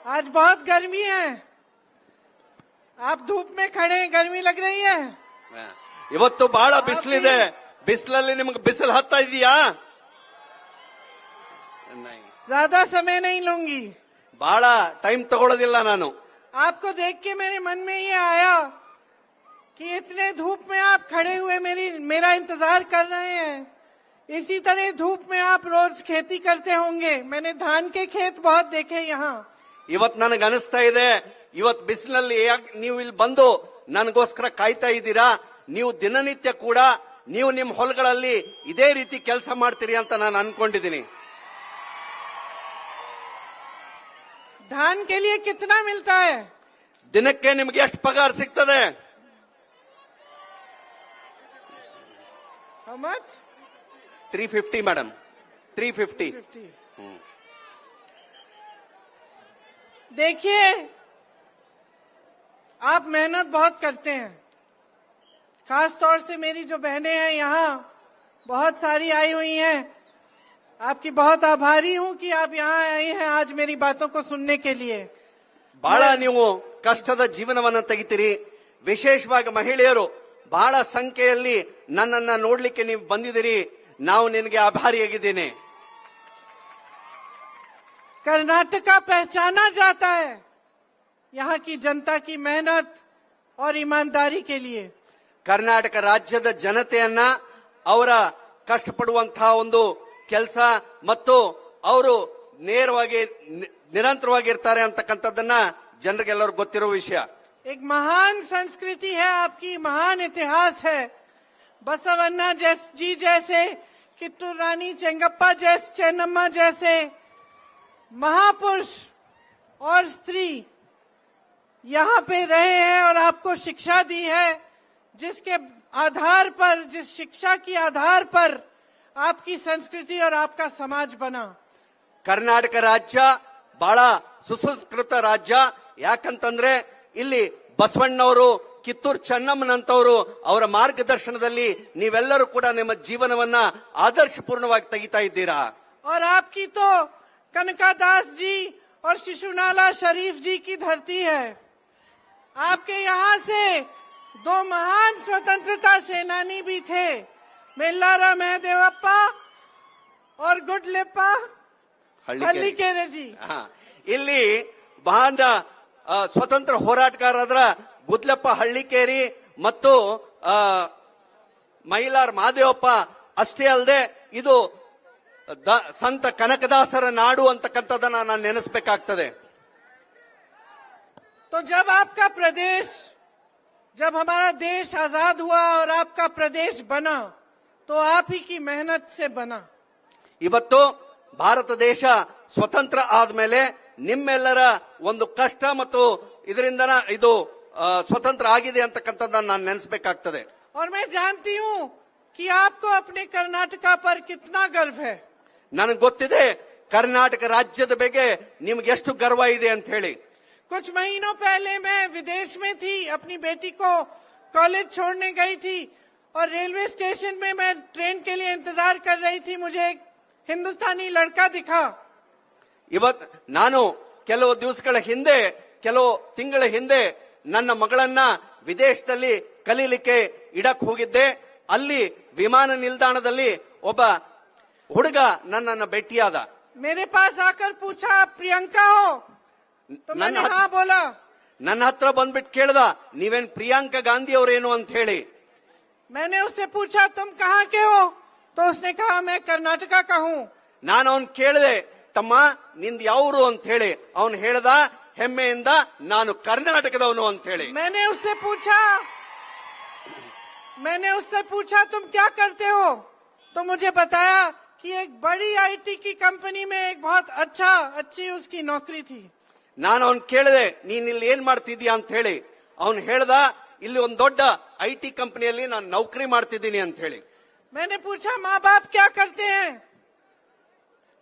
आज बहुत गर्मी है, आप धूप में खड़े हैं, गर्मी लग रही है। ಇವತ್ತು ಬಹಳ ಬಿಸಿಲಿದೆ. ಬಿಸಿಲಲ್ಲಿ ನಿಮಗೆ ಬಿಸಿಲು ಹತ್ತಾ ಇದೆಯಾ? ज्यादा समय नहीं लूंगी, ಬಹಳ ಟೈಮ್ ತಗೊಳ್ಳೋದಿಲ್ಲ ನಾನು. आपको देख के मेरे मन में ये आया कि इतने धूप में आप खड़े हुए मेरा इंतजार कर रहे हैं। इसी तरह धूप में आप रोज खेती करते होंगे। मैंने धान के खेत बहुत देखे यहाँ। ಇವತ್ತು ನನಗೆ ಅನಿಸ್ತಾ ಇದೆ, ಇವತ್ತು ಬಿಸಿಲಿನಲ್ಲಿ ನೀವು ಇಲ್ಲಿ ಬಂದು ನನಗೋಸ್ಕರ ಕಾಯ್ತಾ ಇದ್ದೀರಾ. ನೀವು ದಿನನಿತ್ಯ ಕೂಡ ನೀವು ನಿಮ್ಮ ಹೊಲಗಳಲ್ಲಿ ಇದೇ ರೀತಿ ಕೆಲಸ ಮಾಡ್ತೀರಿ ಅಂತ ನಾನು ಅನ್ಕೊಂಡಿದ್ದೀನಿ. धान के लिए कितना मिलता है? ದಿನಕ್ಕೆ ನಿಮಗೆ ಎಷ್ಟು ಪಗಾರ ಸಿಗ್ತದೆ? How much? 350 ಮೇಡಮ್, 350. देखिए, आप मेहनत बहुत करते हैं। खास तौर से मेरी जो बहनें हैं यहाँ बहुत सारी आई हुई हैं। आपकी बहुत आभारी हूँ कि आप यहाँ आई हैं आज मेरी बातों को सुनने के लिए। ಬಹಳ ನೀವು ಕಷ್ಟದ ಜೀವನವನ್ನ ತೆಗಿತೀರಿ. ವಿಶೇಷವಾಗಿ ಮಹಿಳೆಯರು ಬಹಳ ಸಂಖ್ಯೆಯಲ್ಲಿ ನನ್ನನ್ನ ನೋಡ್ಲಿಕ್ಕೆ ನೀವು ಬಂದಿದ್ದೀರಿ. ನಾವು ನಿನಗೆ ಆಭಾರಿಯಾಗಿದ್ದೇನೆ. कर्नाटका पहचाना जाता है यहाँ की जनता की मेहनत और ईमानदारी के लिए। ಕರ್ನಾಟಕ ರಾಜ್ಯದ ಜನತೆಯನ್ನ ಅವರ ಕಷ್ಟಪಡುವಂತಹ ಒಂದು ಕೆಲಸ ಮತ್ತು ಅವರು ನೇರವಾಗಿ ನಿರಂತರವಾಗಿರ್ತಾರೆ ಅಂತಕ್ಕಂಥದ್ದನ್ನ ಜನರಿಗೆಲ್ಲರೂ ಗೊತ್ತಿರೋ ವಿಷಯ. एक महान संस्कृति है आपकी, महान इतिहास है। बसवन्ना जी जैसे, कित्तूर रानी चेंगप्पा जैसे, चेन्नम्मा जैसे महापुरुष और स्त्री यहाँ पे रहे हैं और आपको शिक्षा दी है, जिसके आधार पर, जिस शिक्षा की आधार पर आपकी संस्कृति और आपका समाज बना। ಕರ್ನಾಟಕ ರಾಜ್ಯ ಬಹಳ ಸುಸಂಸ್ಕೃತ ರಾಜ್ಯ. ಯಾಕಂತಂದ್ರೆ ಇಲ್ಲಿ ಬಸವಣ್ಣವರು, ಕಿತ್ತೂರು ಚೆನ್ನಮ್ಮನಂತವರು ಅವರ ಮಾರ್ಗದರ್ಶನದಲ್ಲಿ ನೀವೆಲ್ಲರೂ ಕೂಡ ನಿಮ್ಮ ಜೀವನವನ್ನ ಆದರ್ಶಪೂರ್ಣವಾಗಿ ತೆಗಿತಾ ಇದ್ದೀರಾ. और आपकी तो कनकादास जी और शिशुनाला शरीफ जी की धरती है। आपके यहाँ से दो महान स्वतंत्रता सेनानी भी थे, मेल्लारा महदेवप्पा और गुडलेप्पा हल्लीकेरे जी. ಇಲ್ಲಿ ಮಹಾನ್ ಸ್ವತಂತ್ರ ಹೋರಾಟಗಾರರಾದ ಗುದ್ಲಪ್ಪ ಹಳ್ಳಿಕೇರಿ ಮತ್ತು ಮೈಲಾರ್ ಮಹದೇವಪ್ಪ ಅಷ್ಟೇ ಅಲ್ಲದೆ ಇದು ಸಂತ ಕನಕದಾಸರ ನಾಡು ಅಂತಕ್ಕಂಥದ್ದನ್ನ ನಾನು ನೆನೆಸ್ಬೇಕಾಗ್ತದೆ. तो जब आपका प्रदेश, जब हमारा देश आजाद हुआ और आपका प्रदेश बना, तो आप ही की मेहनत से बना. ಇವತ್ತು ಭಾರತ ದೇಶ ಸ್ವತಂತ್ರ ಆದ್ಮೇಲೆ ನಿಮ್ಮೆಲ್ಲರ ಒಂದು ಕಷ್ಟ ಮತ್ತು ಇದರಿಂದ ಇದು ಸ್ವತಂತ್ರ ಆಗಿದೆ ಅಂತಕ್ಕಂಥದ್ದನ್ನ ನಾನು ನೆನೆಸ್ಬೇಕಾಗ್ತದೆ. और मैं जानती हूँ कि आपको अपने कर्नाटका पर कितना गर्व है. ನನಗೆ ಗೊತ್ತಿದೆ ಕರ್ನಾಟಕ ರಾಜ್ಯದ ಬಗ್ಗೆ ನಿಮ್ಗೆ ಎಷ್ಟು ಗರ್ವ ಇದೆ ಅಂತ ಹೇಳಿ. कुछ महीनों पहले मैं विदेश में थी, अपनी बेटी को कॉलेज छोड़ने गई थी और रेलवे स्टेशन में मैं ट्रेन के लिए इंतजार कर रही थी. मुझे एक हिंदुस्तानी लड़का दिखा. ಇವತ್ತು ನಾನು ಕೆಲವು ದಿವಸಗಳ ಹಿಂದೆ, ಕೆಲವು ತಿಂಗಳ ಹಿಂದೆ ನನ್ನ ಮಗಳನ್ನ ವಿದೇಶದಲ್ಲಿ ಕಲೀಲಿಕ್ಕೆ ಇಡಕ್ ಹೋಗಿದ್ದೆ. ಅಲ್ಲಿ ವಿಮಾನ ನಿಲ್ದಾಣದಲ್ಲಿ ಒಬ್ಬ ಹುಡುಗ ನನ್ನನ್ನು ಭೇಟಿಯಾದ. मेरे पास आकर पूछा, आप प्रियंका हो? तो मैंने हाँ बोला. ನನ್ನ ಹತ್ರ ಬಂದ್ಬಿಟ್ಟು ಕೇಳ್ದ, ನೀವೇನ್ ಪ್ರಿಯಾಂಕಾ ಗಾಂಧಿ ಅವರೇನು ಅಂತ ಹೇಳಿ. मैंने उससे पूछा, तुम कहाँ के हो? तो उसने कहा, मैं कर्नाटका का हूँ. ನಾನು ಅವನ್ ಕೇಳಿದೆ, ತಮ್ಮ ನಿಂದ ಯಾವರು ಅಂತ ಹೇಳಿ. ಅವನು ಹೇಳ್ದ ಹೆಮ್ಮೆಯಿಂದ, ನಾನು ಕರ್ನಾಟಕದವನು ಅಂತ ಹೇಳಿ. मैंने उससे पूछा तुम क्या करते हो? तो मुझे बताया कि एक बड़ी आईटी की कंपनी में एक बहुत अच्छी उसकी नौकरी थी. ನಾನು ಅವನ್ ಕೇಳಿದೆ, ನೀನ್ ಇಲ್ಲಿ ಏನ್ ಮಾಡ್ತಿದ್ಯಾ ಅಂತ ಹೇಳಿ. ಅವನು ಹೇಳ್ದ, ಇಲ್ಲಿ ಒಂದು ದೊಡ್ಡ ಐಟಿ ಕಂಪನಿಯಲ್ಲಿ ನಾನು ನೌಕರಿ ಮಾಡ್ತಿದ್ದೀನಿ ಅಂತ ಹೇಳಿ. मैंने पूछा, माँ बाप क्या करते हैं?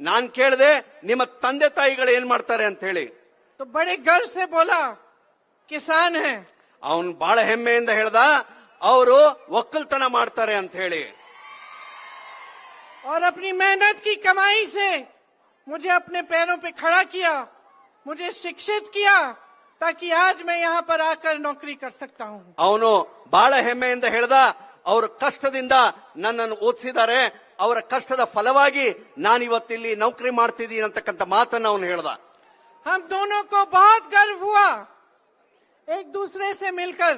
ನಾನ್ ಕೇಳಿದೆ, ನಿಮ್ಮ ತಂದೆ ತಾಯಿಗಳು ಏನ್ ಮಾಡ್ತಾರೆ ಅಂತ ಹೇಳಿ. तो बड़े गर्व से बोला, किसान है. ಅವನು ಬಹಳ ಹೆಮ್ಮೆಯಿಂದ ಹೇಳ್ದ, ಅವರು ಒಕ್ಕಲ್ತನ ಮಾಡ್ತಾರೆ ಅಂತ ಹೇಳಿ. और अपनी मेहनत की कमाई से मुझे अपने पैरों पे खड़ा किया मुझे शिक्षित किया ताकि आज मैं यहाँ पर आकर नौकरी कर सकता हूँ। ಅವನು ಬಹಳ ಹೆಮ್ಮೆಯಿಂದ ಹೇಳ್ದ, ಅವ್ರ ಕಷ್ಟದಿಂದ ನನ್ನನ್ನು ಓದಿಸಿದ್ದಾರೆ, ಅವರ ಕಷ್ಟದ ಫಲವಾಗಿ ನಾನು ಇವತ್ತಿಲ್ಲಿ ನೌಕರಿ ಮಾಡ್ತಿದ್ದೀನಿ ಅಂತಕ್ಕಂಥ ಮಾತನ್ನ ಅವನು ಹೇಳ್ದ. हम दोनों को बहुत गर्व हुआ एक दूसरे से मिलकर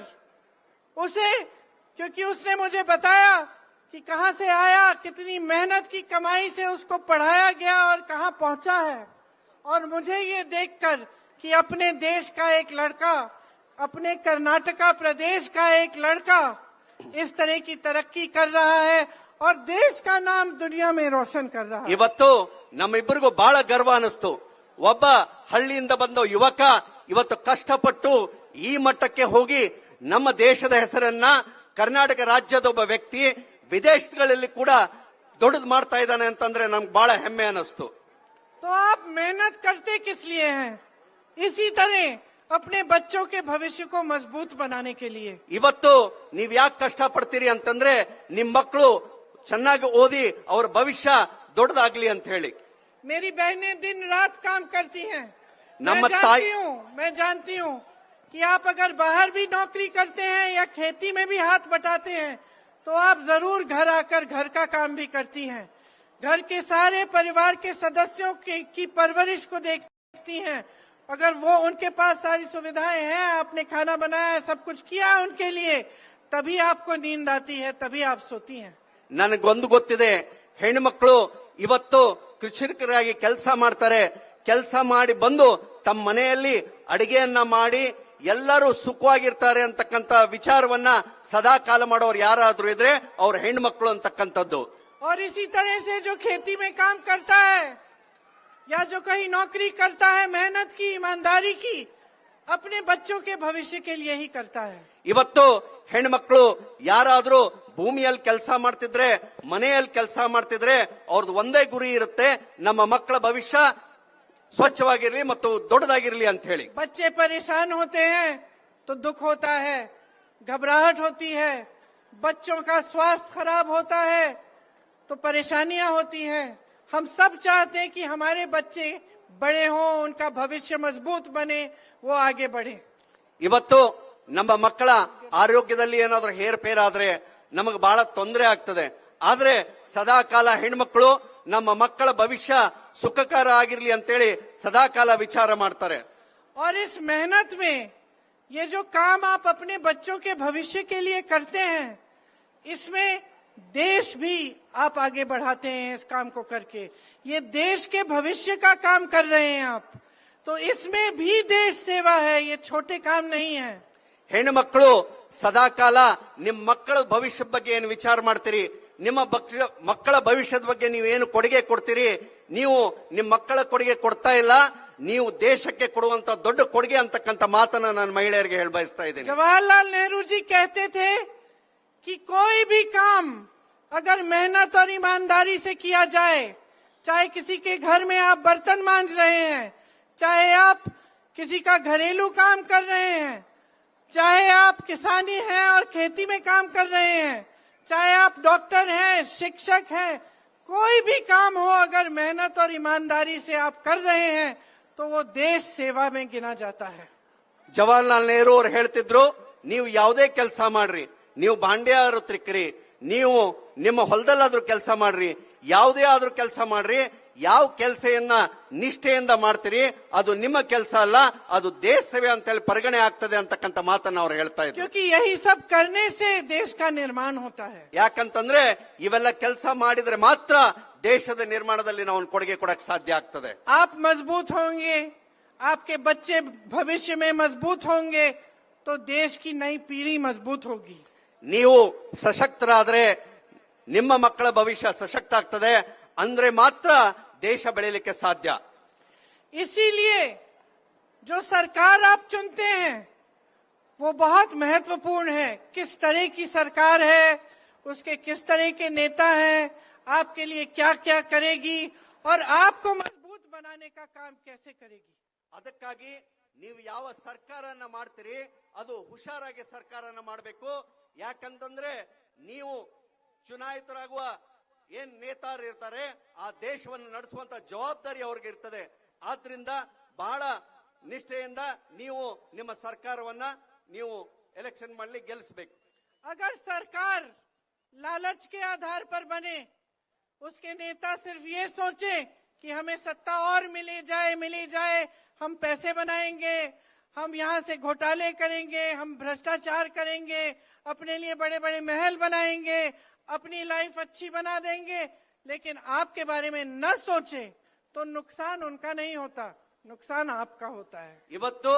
उसे, क्योंकि उसने मुझे बताया कि कहां से आया, कितनी मेहनत की कमाई से उसको पढ़ाया गया और कहां पहुंचा है। और मुझे ये देखकर कि अपने देश का एक लड़का, अपने कर्नाटका प्रदेश का एक लड़का इस तरह की तरक्की कर रहा है और देश का नाम दुनिया में रोशन कर रहा है। ಇವತ್ತು ನಮ್ಮಿಬ್ಬರಿಗೂ ಬಹಳ ಗರ್ವ ಅನಿಸ್ತು. ಒಬ್ಬ ಹಳ್ಳಿಯಿಂದ ಬಂದ ಯುವಕ ಇವತ್ತು ಕಷ್ಟಪಟ್ಟು ಈ ಮಟ್ಟಕ್ಕೆ ಹೋಗಿ ನಮ್ಮ ದೇಶದ ಹೆಸರನ್ನ, ಕರ್ನಾಟಕ ರಾಜ್ಯದ ಒಬ್ಬ ವ್ಯಕ್ತಿ ವಿದೇಶಗಳಲ್ಲಿ ಕೂಡ ದೊಡ್ಡದು ಮಾಡ್ತಾ ಇದ್ದಾನೆ ಅಂತಂದ್ರೆ ನಮ್ಗೆ ಬಹಳ ಹೆಮ್ಮೆ ಅನಿಸ್ತು. तो आप मेहनत करते किस लिए हैं? इसी तरह अपने बच्चों के भविष्य को मजबूत बनाने के लिए। ಇವತ್ತು ನೀವ್ ಯಾಕೆ ಕಷ್ಟ ಪಡ್ತೀರಿ ಅಂತಂದ್ರೆ ನಿಮ್ ಮಕ್ಕಳು ಚೆನ್ನಾಗಿ ಓದಿ ಅವ್ರ ಭವಿಷ್ಯ ದೊಡ್ಡದಾಗ್ಲಿ ಅಂತ ಹೇಳಿ. मेरी बहनें दिन रात काम करती हैं। मैं जानती हूँ कि आप अगर बाहर भी नौकरी करते हैं या खेती में भी हाथ बटाते हैं तो आप जरूर घर आकर घर का काम भी करती हैं, घर के सारे परिवार के सदस्यों की परवरिश को देखती हैं। अगर वो उनके पास सारी सुविधाएं हैं, आपने खाना बनाया है, सब कुछ किया है उनके लिए, तभी आपको नींद आती है, तभी आप सोती हैं। ನನಗೊಂದು ಗೊತ್ತಿದೆ, ಹೆಣ್ಮಕ್ಳು ಇವತ್ತು ಕೃಷಿಕರಾಗಿ ಕೆಲಸ ಮಾಡ್ತಾರೆ, ಕೆಲಸ ಮಾಡಿ ಬಂದು ತಮ್ಮ ಮನೆಯಲ್ಲಿ ಅಡಿಗೆಯನ್ನ ಮಾಡಿ ಎಲ್ಲರೂ ಸುಖವಾಗಿರ್ತಾರೆ ಅಂತಕ್ಕಂಥ ವಿಚಾರವನ್ನ ಸದಾ ಕಾಲ ಮಾಡೋರು ಯಾರಾದ್ರೂ ಇದ್ರೆ ಅವ್ರ ಹೆಣ್ಮಕ್ಳು ಅಂತಕ್ಕಂಥದ್ದು. और इसी तरह से जो खेती में काम करता है या जो कहीं नौकरी करता है, मेहनत की, ईमानदारी की, अपने बच्चों के भविष्य के लिए ही करता है। ಇವತ್ತು ಹೆಣ್ಮಕ್ಳು ಯಾರಾದ್ರೂ ಭೂಮಿಯಲ್ಲಿ ಕೆಲಸ ಮಾಡ್ತಿದ್ರೆ, ಮನೆಯಲ್ಲಿ ಕೆಲಸ ಮಾಡ್ತಿದ್ರೆ ಅವ್ರದ್ದು ಒಂದೇ ಗುರಿ ಇರುತ್ತೆ, ನಮ್ಮ ಮಕ್ಕಳ ಭವಿಷ್ಯ ಸ್ವಚ್ಛವಾಗಿರ್ಲಿ ಮತ್ತು ದೊಡ್ಡದಾಗಿರ್ಲಿ ಅಂತ ಹೇಳಿ. बच्चे परेशान होते हैं तो दुख होता है, घबराहट होती है, बच्चों का स्वास्थ्य खराब होता है तो परेशानियां होती हैं। हम सब चाहते हैं कि हमारे बच्चे बड़े हों, उनका भविष्य मजबूत बने, वो आगे बढ़े। ಇವತ್ತು ನಮ್ಮ ಮಕ್ಕಳ ಆರೋಗ್ಯದಲ್ಲಿ ಏನಾದ್ರೂ ಹೇರ್ಪೇರಾದ್ರೆ ನಮಗೆ ಬಹಳ ತೊಂದರೆ ಆಗ್ತದೆ. ಆದ್ರೆ ಸದಾ ಕಾಲ ಹೆಣ್ಮಕ್ಳು ನಮ್ಮ ಮಕ್ಕಳ ಭವಿಷ್ಯ ಸುಖಕರ ಆಗಿರ್ಲಿ ಅಂತೇಳಿ ಸದಾ ಕಾಲ ವಿಚಾರ ಮಾಡ್ತಾರೆ. और इस मेहनत में ये जो काम आप अपने बच्चों के भविष्य के लिए करते हैं, इसमें देश भी आप आगे बढ़ाते हैं। इस काम को करके ये देश के भविष्य का काम कर रहे हैं आप, तो इसमें भी देश सेवा है, ये छोटे काम नहीं है। ಹೆಣ್ಮಕ್ಳು ಸದಾ ಕಾಲ ನಿಮ್ ಮಕ್ಕಳ ಭವಿಷ್ಯದ ಬಗ್ಗೆ ಏನು ವಿಚಾರ ಮಾಡ್ತೀರಿ, ನಿಮ್ಮ ಮಕ್ಕಳ ಭವಿಷ್ಯದ ಬಗ್ಗೆ ನೀವೇನು ಕೊಡುಗೆ ಕೊಡ್ತೀರಿ, ನೀವು ನಿಮ್ಮ ಮಕ್ಕಳ ಕೊಡುಗೆ ಕೊಡ್ತಾ ಇಲ್ಲ, ನೀವು ದೇಶಕ್ಕೆ ಕೊಡುವಂತ ದೊಡ್ಡ ಕೊಡುಗೆ ಅಂತಕ್ಕಂಥ ಮಾತನ್ನ ನಾನು ಮಹಿಳೆಯರಿಗೆ ಹೇಳ ಬಯಸ್ತಾ ಇದ್ದೇನೆ. जवाहरलाल नेहरू जी कहते थे कि कोई भी काम अगर मेहनत और ईमानदारी से किया जाए, चाहे किसी के घर में आप बर्तन मांज रहे हैं, चाहे आप किसी का घरेलू काम कर रहे हैं, चाहे आप किसानी हैं और खेती में काम कर रहे हैं, चाहे आप डॉक्टर हैं, शिक्षक हैं, कोई भी काम हो, अगर मेहनत और ईमानदारी से आप कर रहे हैं तो वो देश सेवा में गिना जाता है। ಜವಾಹರ್ಲಾಲ್ ನೆಹರು ಅವರು ಹೇಳ್ತಿದ್ರು, ನೀವು ಯಾವುದೇ ಕೆಲಸ ಮಾಡ್ರಿ, ನೀವು ಬಾಂಡ್ಯಾರು ತಿಕ್ಕ್ರಿ, ನೀವು ನಿಮ್ಮ ಹೊಲದಲ್ಲಾದ್ರೂ ಕೆಲಸ ಮಾಡ್ರಿ, ಯಾವುದೇ ಆದ್ರೂ ಕೆಲಸ ಮಾಡ್ರಿ, ಯಾವ ಕೆಲಸವನ್ನ ನಿಷ್ಠೆಯಿಂದ ಮಾಡ್ತೀರಿ ಅದು ನಿಮ್ಮ ಕೆಲಸ ಅಲ್ಲ, ಅದು ದೇಶ ಸೇವೆ ಅಂತ ಹೇಳಿ ಪರಿಗಣನೆ ಆಗ್ತದೆ ಅಂತಕ್ಕಂಥ ಮಾತನ್ನ ಅವ್ರು ಹೇಳ್ತಾ ಇದ್ರು. क्योंकि यही सब करने से देश का निर्माण होता है। ಯಾಕಂತಂದ್ರೆ ಇವೆಲ್ಲ ಕೆಲಸ ಮಾಡಿದ್ರೆ ಮಾತ್ರ ದೇಶದ ನಿರ್ಮಾಣದಲ್ಲಿ ನಾವು ಕೊಡುಗೆ ಕೊಡಕ್ಕೆ ಸಾಧ್ಯ ಆಗ್ತದೆ. आप मजबूत होंगे, आपके बच्चे भविष्य में मजबूत होंगे तो देश की नई पीढ़ी मजबूत होगी। ನೀವು ಸಶಕ್ತರಾದ್ರೆ ನಿಮ್ಮ ಮಕ್ಕಳ ಭವಿಷ್ಯ ಸಶಕ್ತ ಆಗ್ತದೆ, ಅಂದ್ರೆ ಮಾತ್ರ ದೇಶ ಬೆಳೆಯಲಿಕ್ಕೆ ಸಾಧ್ಯ. इसीलिए जो सरकार आप चुनते हैं वो बहुत महत्वपूर्ण है। किस तरह की सरकार है, उसके किस तरह के नेता हैं, आपके लिए क्या क्या करेगी और आपको मजबूत बनाने का काम कैसे करेगी। ಅದಕ್ಕಾಗಿ ನೀವು ಯಾವ ಸರ್ಕಾರನ ಮಾಡ್ತೀರಿ ಅದು ಹುಷಾರಾಗಿ ಸರ್ಕಾರನ ಮಾಡಬೇಕು. ಯಾಕಂತಂದ್ರೆ ನೀವು ಚುನಾಯಿತರಾಗುವ ಏನ್ ನೇತಾರು ಇರ್ತಾರೆ ಆ ದೇಶವನ್ನು ನಡೆಸುವಂತ ಜವಾಬ್ದಾರಿ ಅವ್ರಿಗೆ ಇರ್ತದೆ. ಆದ್ರಿಂದ ಬಹಳ ನಿಷ್ಠೆಯಿಂದ ನೀವು ನಿಮ್ಮ ಸರ್ಕಾರವನ್ನ ನೀವು ಎಲೆಕ್ಷನ್ ಮಾಡಲಿ ಗೆಲ್ಲಿಸಬೇಕು. अगर सरकार लालच के आधार पर बने, उसके नेता सिर्फ ये सोचे कि हमें सत्ता और मिली जाए, हम पैसे बनाएंगे, हम यहाँ से घोटाले करेंगे, हम भ्रष्टाचार करेंगे, अपने लिए बड़े बड़े महल बनाएंगे, अपनी लाइफ अच्छी बना देंगे, लेकिन आपके बारे में न सोचे तो नुकसान उनका नहीं होता, नुकसान आपका होता है. ಇವತ್ತು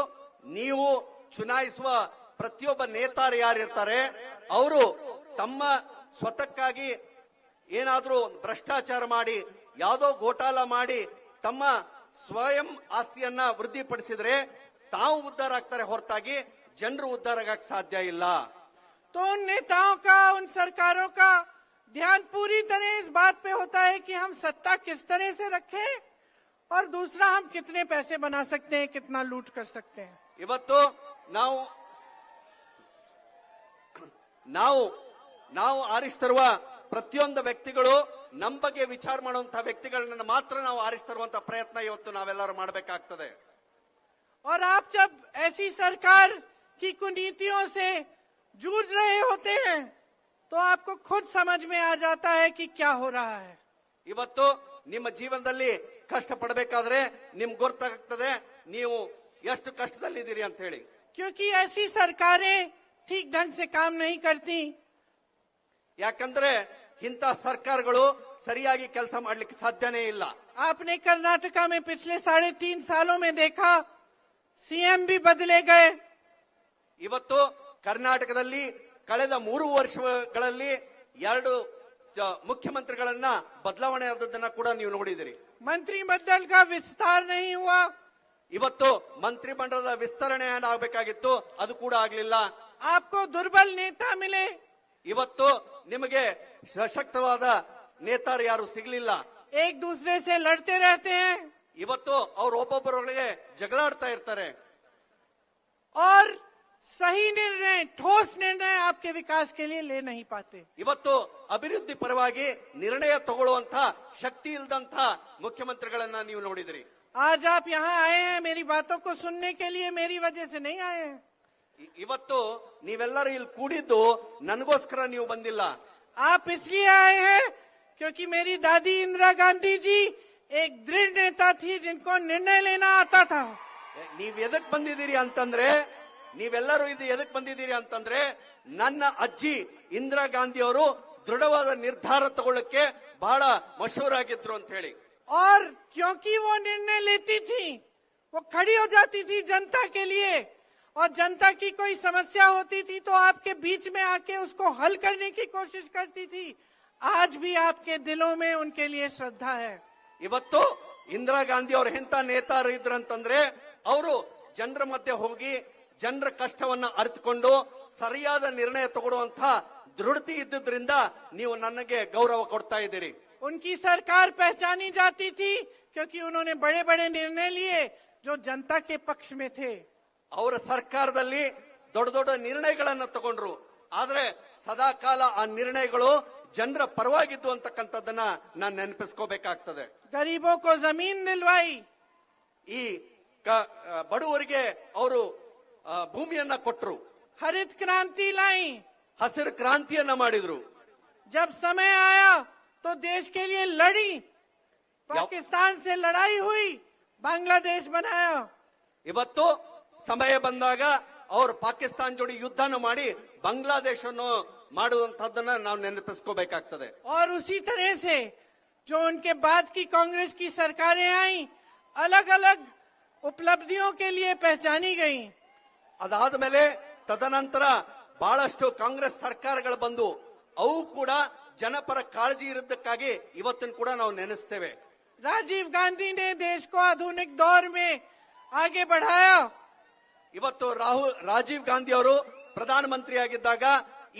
ನೀವು ಚುನಾಯಿಸುವ ಪ್ರತಿಯೊಬ್ಬ ನೇತಾರು ಯಾರಿರ್ತಾರೆ ಅವರು ತಮ್ಮ ಸ್ವತಕ್ಕಾಗಿ ಏನಾದ್ರೂ ಭ್ರಷ್ಟಾಚಾರ ಮಾಡಿ ಯಾವುದೋ ಘೋಟಾಲ ಮಾಡಿ ತಮ್ಮ ಸ್ವಯಂ ಆಸ್ತಿಯನ್ನ ವೃದ್ಧಿಪಡಿಸಿದ್ರೆ ತಾವು ಉದ್ಧಾರ ಆಗ್ತಾರೆ ಹೊರತಾಗಿ ಜನರು ಉದ್ಧಾರ ಆಗಕ್ಕೆ ಸಾಧ್ಯ ಇಲ್ಲ. तो उन नेताओं का, उन सरकारों का ध्यान पूरी तरह इस बात पे होता है कि हम सत्ता किस तरह से रखें और दूसरा हम कितने पैसे बना सकते हैं, कितना लूट कर सकते हैं. ಇವತ್ತು ನಾವು ಆರಿಸ್ತರುವ ಪ್ರತಿಯೊಂದು ವ್ಯಕ್ತಿಗಳು ನಮ್ಮ ಬಗ್ಗೆ ವಿಚಾರ ಮಾಡುವಂತಹ ವ್ಯಕ್ತಿಗಳನ್ನ ಮಾತ್ರ ನಾವು ಆರಿಸ್ತರುವಂತಹ ಪ್ರಯತ್ನ ಇವತ್ತು ನಾವೆಲ್ಲರೂ ಮಾಡಬೇಕಾಗ್ತದೆ. और आप जब ऐसी सरकार की कुनीतियों से जूझ रहे होते हैं तो आपको खुद समझ में आ जाता है कि क्या हो रहा है. ಇವತ್ತು ನಿಮ್ಮ ಜೀವನದಲ್ಲಿ ಕಷ್ಟ ಪಡಬೇಕಾದ್ರೆ ನಿಮ್ಗೆ ಗೊತ್ತಾಗ್ತದೆ ನೀವು ಎಷ್ಟು ಕಷ್ಟದಲ್ಲಿದ್ದೀರಿ ಅಂತ ಹೇಳಿ. क्योंकि ऐसी सरकारें ठीक ढंग से काम नहीं करती. ಯಾಕಂದ್ರೆ ಇಂಥ ಸರ್ಕಾರಗಳು ಸರಿಯಾಗಿ ಕೆಲಸ ಮಾಡ್ಲಿಕ್ಕೆ ಸಾಧ್ಯನೇ ಇಲ್ಲ. आपने कर्नाटका में पिछले 3.5 सालों में देखा, सीएम भी बदले गए. ಇವತ್ತು ಕರ್ನಾಟಕದಲ್ಲಿ ಕಳೆದ 3 ವರ್ಷಗಳಲ್ಲಿ 2 ಮುಖ್ಯಮಂತ್ರಿಗಳನ್ನ ಬದಲಾವಣೆ ಆದದ್ದನ್ನ ಕೂಡ ನೀವು ನೋಡಿದಿರಿ. मंत्रिमंडल का विस्तार नहीं हुआ. ಇವತ್ತು ಮಂತ್ರಿಮಂಡಲದ ವಿಸ್ತರಣೆ ಆಗಬೇಕಾಗಿತ್ತು, ಅದು ಕೂಡ ಆಗಲಿಲ್ಲ. आपको दुर्बल नेता मिले. ಇವತ್ತು ನಿಮಗೆ ಸಶಕ್ತವಾದ ನೇತಾರು ಯಾರು ಸಿಗಲಿಲ್ಲ. एक दूसरे से लड़ते रहते हैं ಇವತ್ತು ಅವರು ಒಬ್ಬೊಬ್ಬರೊಳಗೆ ಜಗಳಾಡ್ತಾ ಇರ್ತಾರೆ. और सही निर्णय, ठोस निर्णय आपके विकास के लिए ले नहीं पाते. ಇವತ್ತು ಅಭಿವೃದ್ಧಿ ಪರವಾಗಿ ನಿರ್ಣಯ ತಗೊಳ್ಳುವಂತ ಶಕ್ತಿ ಇಲ್ಲದಂತ ಮುಖ್ಯಮಂತ್ರಿಗಳನ್ನ ನೀವು ನೋಡಿದಿರಿ. आज आप यहाँ आए हैं मेरी बातों को सुनने के लिए, मेरी वजह से नहीं आए हैं. ಇವತ್ತು ನೀವೆಲ್ಲರೂ ಇಲ್ಲಿ ಕೂಡಿದ್ದು ನನಗೋಸ್ಕರ ನೀವು ಬಂದಿಲ್ಲ. आप इसलिए आए हैं क्योंकि मेरी दादी इंदिरा गांधी जी एक दृढ़ नेता थी जिनको निर्णय लेना आता था. ನೀವ್ ಎದಕ್ ಬಂದಿದ್ದೀರಿ ಅಂತಂದ್ರೆ, ನೀವೆಲ್ಲರೂ ಇದು ಎದಕ್ ಬಂದಿದ್ದೀರಿ ಅಂತಂದ್ರೆ, ನನ್ನ ಅಜ್ಜಿ ಇಂದಿರಾ ಗಾಂಧಿ ಅವರು ದೃಢವಾದ ನಿರ್ಧಾರ ತಗೊಳ್ಳಕ್ಕೆ ಬಹಳ ಮಶಹೂರಾಗಿದ್ರು ಅಂತ ಹೇಳಿ. और क्योंकि वो निर्णय लेती थी, वो खड़ी हो जाती थी जनता के लिए, और जनता की कोई समस्या होती थी तो आपके बीच में आके उसको हल करने की कोशिश करती थी. आज भी आपके दिलों में उनके लिए श्रद्धा है. ಇವತ್ತು ಇಂದಿರಾ ಗಾಂಧಿ ಅವರು ಎಂತ ನೇತಾರು ಇದ್ರಂತಂದ್ರೆ, ಅವರು ಜನರ ಮಧ್ಯೆ ಹೋಗಿ ಜನರ ಕಷ್ಟವನ್ನ ಅರಿತುಕೊಂಡು ಸರಿಯಾದ ನಿರ್ಣಯ ತಗೊಳ್ಳುವಂತ ದೃಢತೆ ಇದ್ದುದರಿಂದ ನೀವು ನನಗೆ ಗೌರವ ಕೊಡ್ತಾ ಇದ್ದೀರಿ. उनकी सरकार पहचानी जाती थी क्योंकि उन्होंने बड़े बड़े निर्णय लिए जो जनता के पक्ष में थे. ಅವರ ಸರ್ಕಾರದಲ್ಲಿ ದೊಡ್ಡ ದೊಡ್ಡ ನಿರ್ಣಯಗಳನ್ನು ತಗೊಂಡ್ರು, ಆದ್ರೆ ಸದಾ ಕಾಲ ಆ ನಿರ್ಣಯಗಳು ಜನರ ಪರವಾಗಿದ್ದು ಅಂತಕ್ಕಂಥದ್ದನ್ನ ನಾನು ನೆನಪಿಸ್ಕೋಬೇಕಾಗ್ತದೆ. गरीबों को जमीन दिलवाई. ಈ ಬಡವರಿಗೆ ಅವರು ಭೂಮಿಯನ್ನ ಕೊಟ್ಟರು. हरित क्रांति लाई. ಹಸಿರು ಕ್ರಾಂತಿಯನ್ನ ಮಾಡಿದ್ರು. जब समय आया तो देश के लिए लड़ी, पाकिस्तान से लड़ाई हुई, बांग्लादेश बनाया. ಇವತ್ತು ಸಮಯ ಬಂದಾಗ ಅವರು ಪಾಕಿಸ್ತಾನ ಜೋಡಿ ಯುದ್ಧನ ಮಾಡಿ ಬಾಂಗ್ಲಾದೇಶವನ್ನು ಮಾಡುವಂತಹದ್ದನ್ನ ನಾವು ನೆನಪಿಸ್ಕೋಬೇಕಾಗ್ತದೆ. और उसी तरह से जो उनके बाद की कांग्रेस की सरकारें आई, अलग अलग उपलब्धियों के लिए पहचानी गई. ಅದಾದ ಮೇಲೆ ತದನಂತರ ಬಹಳಷ್ಟು ಕಾಂಗ್ರೆಸ್ ಸರ್ಕಾರಗಳು ಬಂದು ಅವು ಕೂಡ ಜನಪರ ಕಾಳಜಿ ಇರೋದಕ್ಕಾಗಿ ಇವತ್ತನ್ನು ಕೂಡ ನಾವು ನೆನೆಸ್ತೇವೆ. राजीव गांधी ने देश को आधुनिक दौर में आगे बढ़ाया. ಇವತ್ತು ರಾಜೀವ್ ಗಾಂಧಿ ಅವರು ಪ್ರಧಾನಮಂತ್ರಿಯಾಗಿದ್ದಾಗ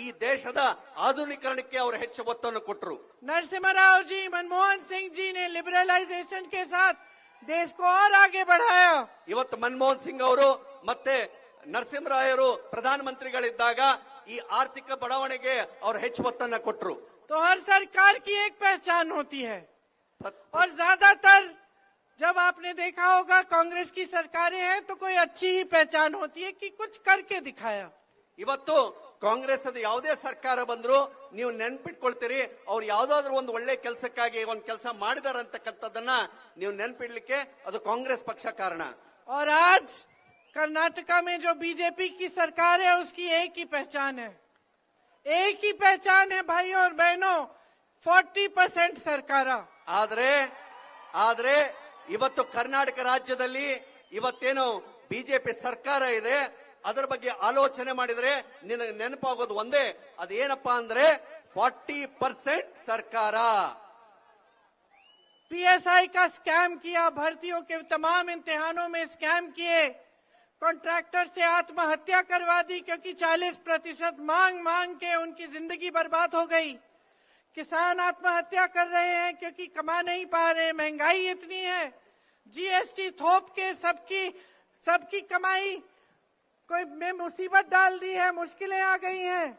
ಈ ದೇಶದ ಆಧುನೀಕರಣಕ್ಕೆ ಅವರು ಹೆಚ್ಚು ಒತ್ತನ್ನು ಕೊಟ್ಟರು. नरसिम्हा राव जी, मनमोहन सिंह जी ने लिबरलाइजेशन के साथ देश को और आगे बढ़ाया. ಇವತ್ತು ಮನಮೋಹನ್ ಸಿಂಗ್ ಅವರು ಮತ್ತೆ ನರಸಿಂಹರಾಯರು ಪ್ರಧಾನಮಂತ್ರಿಗಳಿದ್ದಾಗ ಈ ಆರ್ಥಿಕ ಬಡಾವಣೆಗೆ ಅವರು ಹೆಚ್ಚು ಒತ್ತನ್ನ ಕೊಟ್ಟರು. तो हर सरकार की एक पहचान होती है और ज्यादातर जब आपने देखा होगा कांग्रेस की सरकारें हैं तो कोई अच्छी ही पहचान होती है कि कुछ करके दिखाया। ಇವತ್ತು ಕಾಂಗ್ರೆಸ್ ಅದು ಯಾವುದೇ ಸರ್ಕಾರ ಬಂದ್ರು ನೀವು ನೆನ್ಪಿಟ್ಕೊಳ್ತೀರಿ ಅವ್ರು ಯಾವ್ದಾದ್ರು ಒಂದು ಒಳ್ಳೆ ಕೆಲಸಕ್ಕಾಗಿ ಒಂದು ಕೆಲಸ ಮಾಡಿದಾರೆ ಅಂತಕ್ಕಂಥದ್ದನ್ನ ನೀವು ನೆನ್ಪಿಡ್ಲಿಕ್ಕೆ ಅದು ಕಾಂಗ್ರೆಸ್ ಪಕ್ಷ ಕಾರಣ। और आज कर्नाटका में जो बीजेपी की सरकार है उसकी एक ही पहचान है, एक ही पहचान है भाइयों और बहनों, 40% सरकार। ಆದ್ರೆ ಇವತ್ತು ಕರ್ನಾಟಕ ರಾಜ್ಯದಲ್ಲಿ ಇವತ್ತೇನು ಬಿಜೆಪಿ ಸರ್ಕಾರ ಇದೆ ಅದರ ಬಗ್ಗೆ ಆಲೋಚನೆ ಮಾಡಿದ್ರೆ ನಿನಗೆ ನೆನಪಾಗೋದು ಒಂದೇ, ಅದೇನಪ್ಪಾ ಅಂದ್ರೆ 40% ಸರ್ಕಾರ। पीएसआई का स्कैम किया, भर्तियों के तमाम इम्तिहानों में स्कैम किए, कॉन्ट्रैक्टर से आत्महत्या करवा दी क्योंकि 40% मांग के उनकी जिंदगी बर्बाद हो गई। किसान आत्महत्या कर रहे हैं क्योंकि कमा नहीं पा रहे, महंगाई इतनी है, जीएसटी थोप के सबकी कमाई कोई में मुसीबत डाल दी है, मुश्किलें आ गई हैं,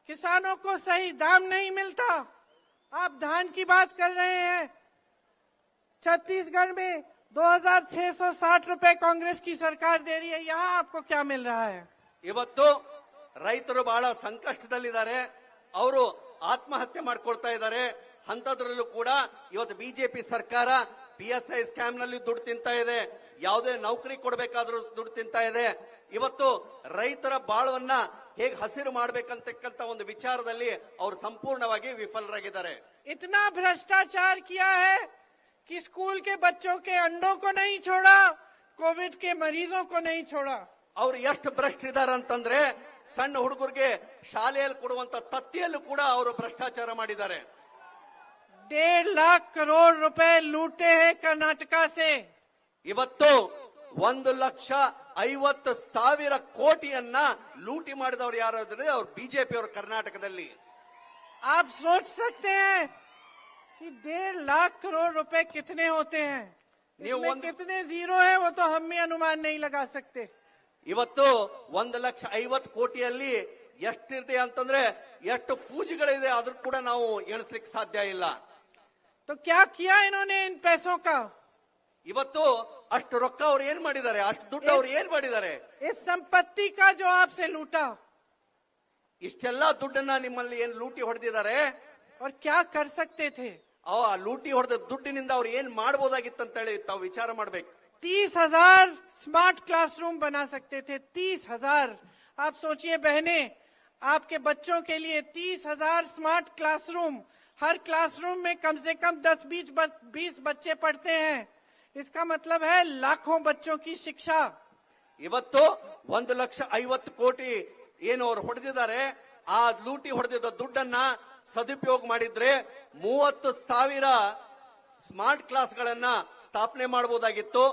किसानों को सही दाम नहीं मिलता। आप धान की बात कर रहे हैं, छत्तीसगढ़ में 2660 रुपए कांग्रेस की सरकार दे रही है, यहाँ आपको क्या मिल रहा है? ಇವತ್ತು ರೈತರು ಬಹಳ ಸಂಕಷ್ಟದಲ್ಲಿದ್ದಾರೆ, ಅವರು ಆತ್ಮಹತ್ಯೆ ಮಾಡ್ಕೊಳ್ತಾ ಇದ್ದಾರೆ। ಅಂತದ್ರಲ್ಲೂ ಕೂಡ ಇವತ್ತು ಬಿಜೆಪಿ ಸರ್ಕಾರ ಪಿಎಸ್ಐ ಸ್ಕ್ಯಾಮ್ ನಲ್ಲಿ ದುಡ್ಡು ತಿಂತಾ ಇದೆ, ಯಾವುದೇ ನೌಕರಿ ಕೊಡಬೇಕಾದ್ರೂ ದುಡ್ಡು ತಿಂತಾ ಇದೆ। ಇವತ್ತು ರೈತರ ಬಾಳವನ್ನ ಹೇಗೆ ಹಸಿರು ಮಾಡಬೇಕಂತಕ್ಕಂತ ಒಂದು ವಿಚಾರದಲ್ಲಿ ಅವರು ಸಂಪೂರ್ಣವಾಗಿ ವಿಫಲರಾಗಿದ್ದಾರೆ। इतना भ्रष्टाचार किया है कि स्कूल के बच्चों के अंडों को नहीं छोड़ा, कोविड के मरीजों को नहीं छोड़ा। ಅವ್ರು ಎಷ್ಟು ಭ್ರಷ್ಟರಿದ್ದಾರೆ ಅಂತಂದ್ರೆ ಸಣ್ಣ ಹುಡುಗರಿಗೆ ಶಾಲೆಯಲ್ಲಿ ಕೊಡುವಂತ ತತ್ತಿಯಲ್ಲೂ ಕೂಡ ಅವರು ಭ್ರಷ್ಟಾಚಾರ ಮಾಡಿದ್ದಾರೆ। 1.5 लाख करोड़ रुपए लूटे हैं कर्नाटका से। ಇವತ್ತು 1,50,000 ಕೋಟಿಯನ್ನ ಲೂಟಿ ಮಾಡಿದವರು ಯಾರಾದ್ರೆ ಅವ್ರು ಬಿಜೆಪಿ ಅವರು ಕರ್ನಾಟಕದಲ್ಲಿ। आप सोच सकते हैं कि 1.5 लाख करोड़ रुपए कितने होते हैं, इसमें कितने जीरो है वो तो हम भी अनुमान नहीं लगा सकते। ಇವತ್ತು 1,50,000 ಕೋಟಿಯಲ್ಲಿ ಎಷ್ಟಿದೆ ಅಂತಂದ್ರೆ ಎಷ್ಟು ಪೂಜೆಗಳಿದೆ ಆದ್ರೂ ಕೂಡ ನಾವು ಎಣಿಸ್ಲಿಕ್ಕೆ ಸಾಧ್ಯ ಇಲ್ಲ। तो क्या किया इन्होंने इन पैसों का? ಇವತ್ತು ಅಷ್ಟು ರೊಕ್ಕ ಅವ್ರು ಏನ್ ಮಾಡಿದ್ದಾರೆ, ಅಷ್ಟು ದುಡ್ಡು ಅವ್ರು ಏನ್ ಮಾಡಿದ್ದಾರೆ? इस संपत्ति का जो आपसे लूटा, ಇಷ್ಟೆಲ್ಲಾ ದುಡ್ಡನ್ನ ನಿಮ್ಮಲ್ಲಿ ಏನ್ ಲೂಟಿ ಹೊಡೆದಿದ್ದಾರೆ और क्या कर सकते थे? ಆ ಲೂಟಿ ಹೊಡೆದ ದುಡ್ಡಿನಿಂದ ಅವ್ರು ಏನ್ ಮಾಡಬಹುದಾಗಿತ್ತಂತ ಹೇಳಿ ತಾವು ವಿಚಾರ ಮಾಡ್ಬೇಕು। 30,000 स्मार्ट क्लासरूम बना सकते थे, 30,000। आप सोचिए बहनें, आपके बच्चों के लिए 30,000 स्मार्ट क्लासरूम, हर क्लासरूम में कम से कम 10-20 बच्चे पढ़ते हैं, इसका मतलब है लाखों बच्चों की शिक्षा। ಇವತ್ತು 1,50,000 ಕೋಟಿ ಏನು ಅವ್ರು ಹೊಡೆದಿದ್ದಾರೆ, ಆ ಲೂಟಿ ಹೊಡೆದಿದ್ದ ದುಡ್ಡನ್ನ ಸದುಪಯೋಗ ಮಾಡಿದ್ರೆ 30,000 ಸ್ಮಾರ್ಟ್ ಕ್ಲಾಸ್ಗಳನ್ನ ಸ್ಥಾಪನೆ ಮಾಡಬಹುದಾಗಿತ್ತು।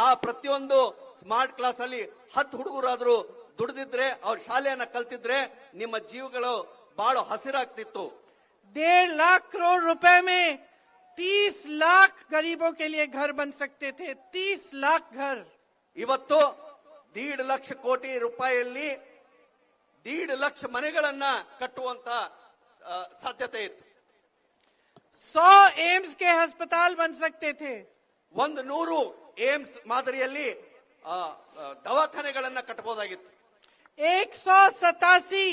ಆ ಪ್ರತಿಯೊಂದು ಸ್ಮಾರ್ಟ್ ಕ್ಲಾಸ್ ಅಲ್ಲಿ 10 ಹುಡುಗರಾದ್ರೂ ದುಡಿದಿದ್ರೆ ಅವ್ರ ಶಾಲೆಯನ್ನ ಕಲ್ತಿದ್ರೆ ನಿಮ್ಮ ಜೀವಗಳು ಬಹಳ ಹಸಿರಾಗ್ತಿತ್ತು। 1.5 लाख करोड़ रुपए में 30 लाख गरीबों के लिए घर बन सकते थे, 30 लाख घर। ಇವತ್ತು 1.5 ಲಕ್ಷ ಕೋಟಿ ರೂಪಾಯಿಯಲ್ಲಿ 1.5 ಲಕ್ಷ ಮನೆಗಳನ್ನ ಕಟ್ಟುವಂತ ಸಾಧ್ಯತೆ ಇತ್ತು। 100 एम्स के अस्पताल बन सकते थे, 100 ಏಮ್ಸ್ ಮಾದರಿಯಲ್ಲಿ ದವಾಖಾನೆಗಳನ್ನ ಕಟ್ಟಬಹುದಾಗಿತ್ತು। 187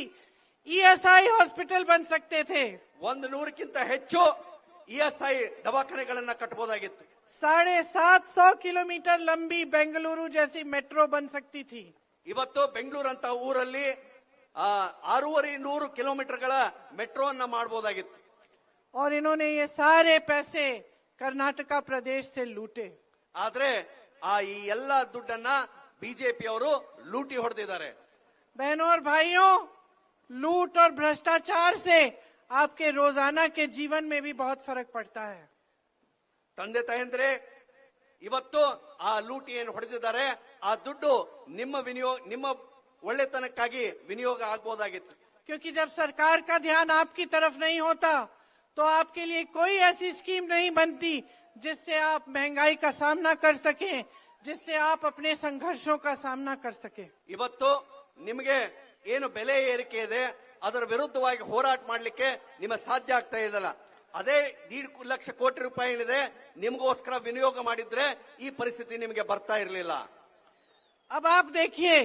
ईएसआई हॉस्पिटल बन सकते थे, 100ಕ್ಕಿಂತ ಹೆಚ್ಚು ಇಎಸ್ಐ ದವಾಖಾನೆಗಳನ್ನ ಕಟ್ಟಬಹುದಾಗಿತ್ತು। 750 किलोमीटर लंबी बेंगलुरु जैसी मेट्रो बन सकती थी। ಇವತ್ತು ಬೆಂಗಳೂರು ಅಂತ ಊರಲ್ಲಿ 650 ಕಿಲೋಮೀಟರ್ಗಳ ಮೆಟ್ರೋವನ್ನ ಮಾಡಬಹುದಾಗಿತ್ತು। और इन्होंने ये सारे पैसे कर्नाटका प्रदेश से लूटे। ಆದ್ರೆ ಈ ಎಲ್ಲ ದುಡ್ಡನ್ನ ಬಿಜೆಪಿ ಅವರು ಲೂಟಿ ಹೊಡೆದಿದ್ದಾರೆ। बहनों और भाइयों, लूट और भ्रष्टाचार से आपके रोजाना के जीवन में भी बहुत फर्क पड़ता है। ತಂದೆ ತಾಯಂದ್ರೆ ಇವತ್ತು ಆ ಲೂಟಿ ಏನು ಹೊಡೆದಿದ್ದಾರೆ, ಆ ದುಡ್ಡು ನಿಮ್ಮ ಒಳ್ಳೆತನಕ್ಕಾಗಿ ವಿನಿಯೋಗ ಆಗಬಹುದಾಗಿತ್ತು। क्योंकि जब सरकार का ध्यान आपकी तरफ नहीं होता तो आपके लिए कोई ऐसी स्कीम नहीं बनती जिससे आप महंगाई का सामना कर सके, जिससे आप अपने संघर्षों का सामना कर सके। ಇವತ್ತು ನಿಮಗೆ ಏನು ಬೆಲೆ ಏರಿಕೆ ಇದೆ ಅದರ ವಿರುದ್ಧವಾಗಿ ಹೋರಾಟ ಮಾಡಲಿಕ್ಕೆ ನಿಮಗೆ ಸಾಧ್ಯ ಆಗ್ತಾ ಇದಲ್ಲ, ಅದೇ 1.5 ಲಕ್ಷ ಕೋಟಿ ರೂಪಾಯಿ ಏನಿದೆ ನಿಮಗೋಸ್ಕರ ವಿನಿಯೋಗ ಮಾಡಿದ್ರೆ ಈ ಪರಿಸ್ಥಿತಿ ನಿಮಗೆ ಬರ್ತಾ ಇರಲಿಲ್ಲ. अब आप देखिए,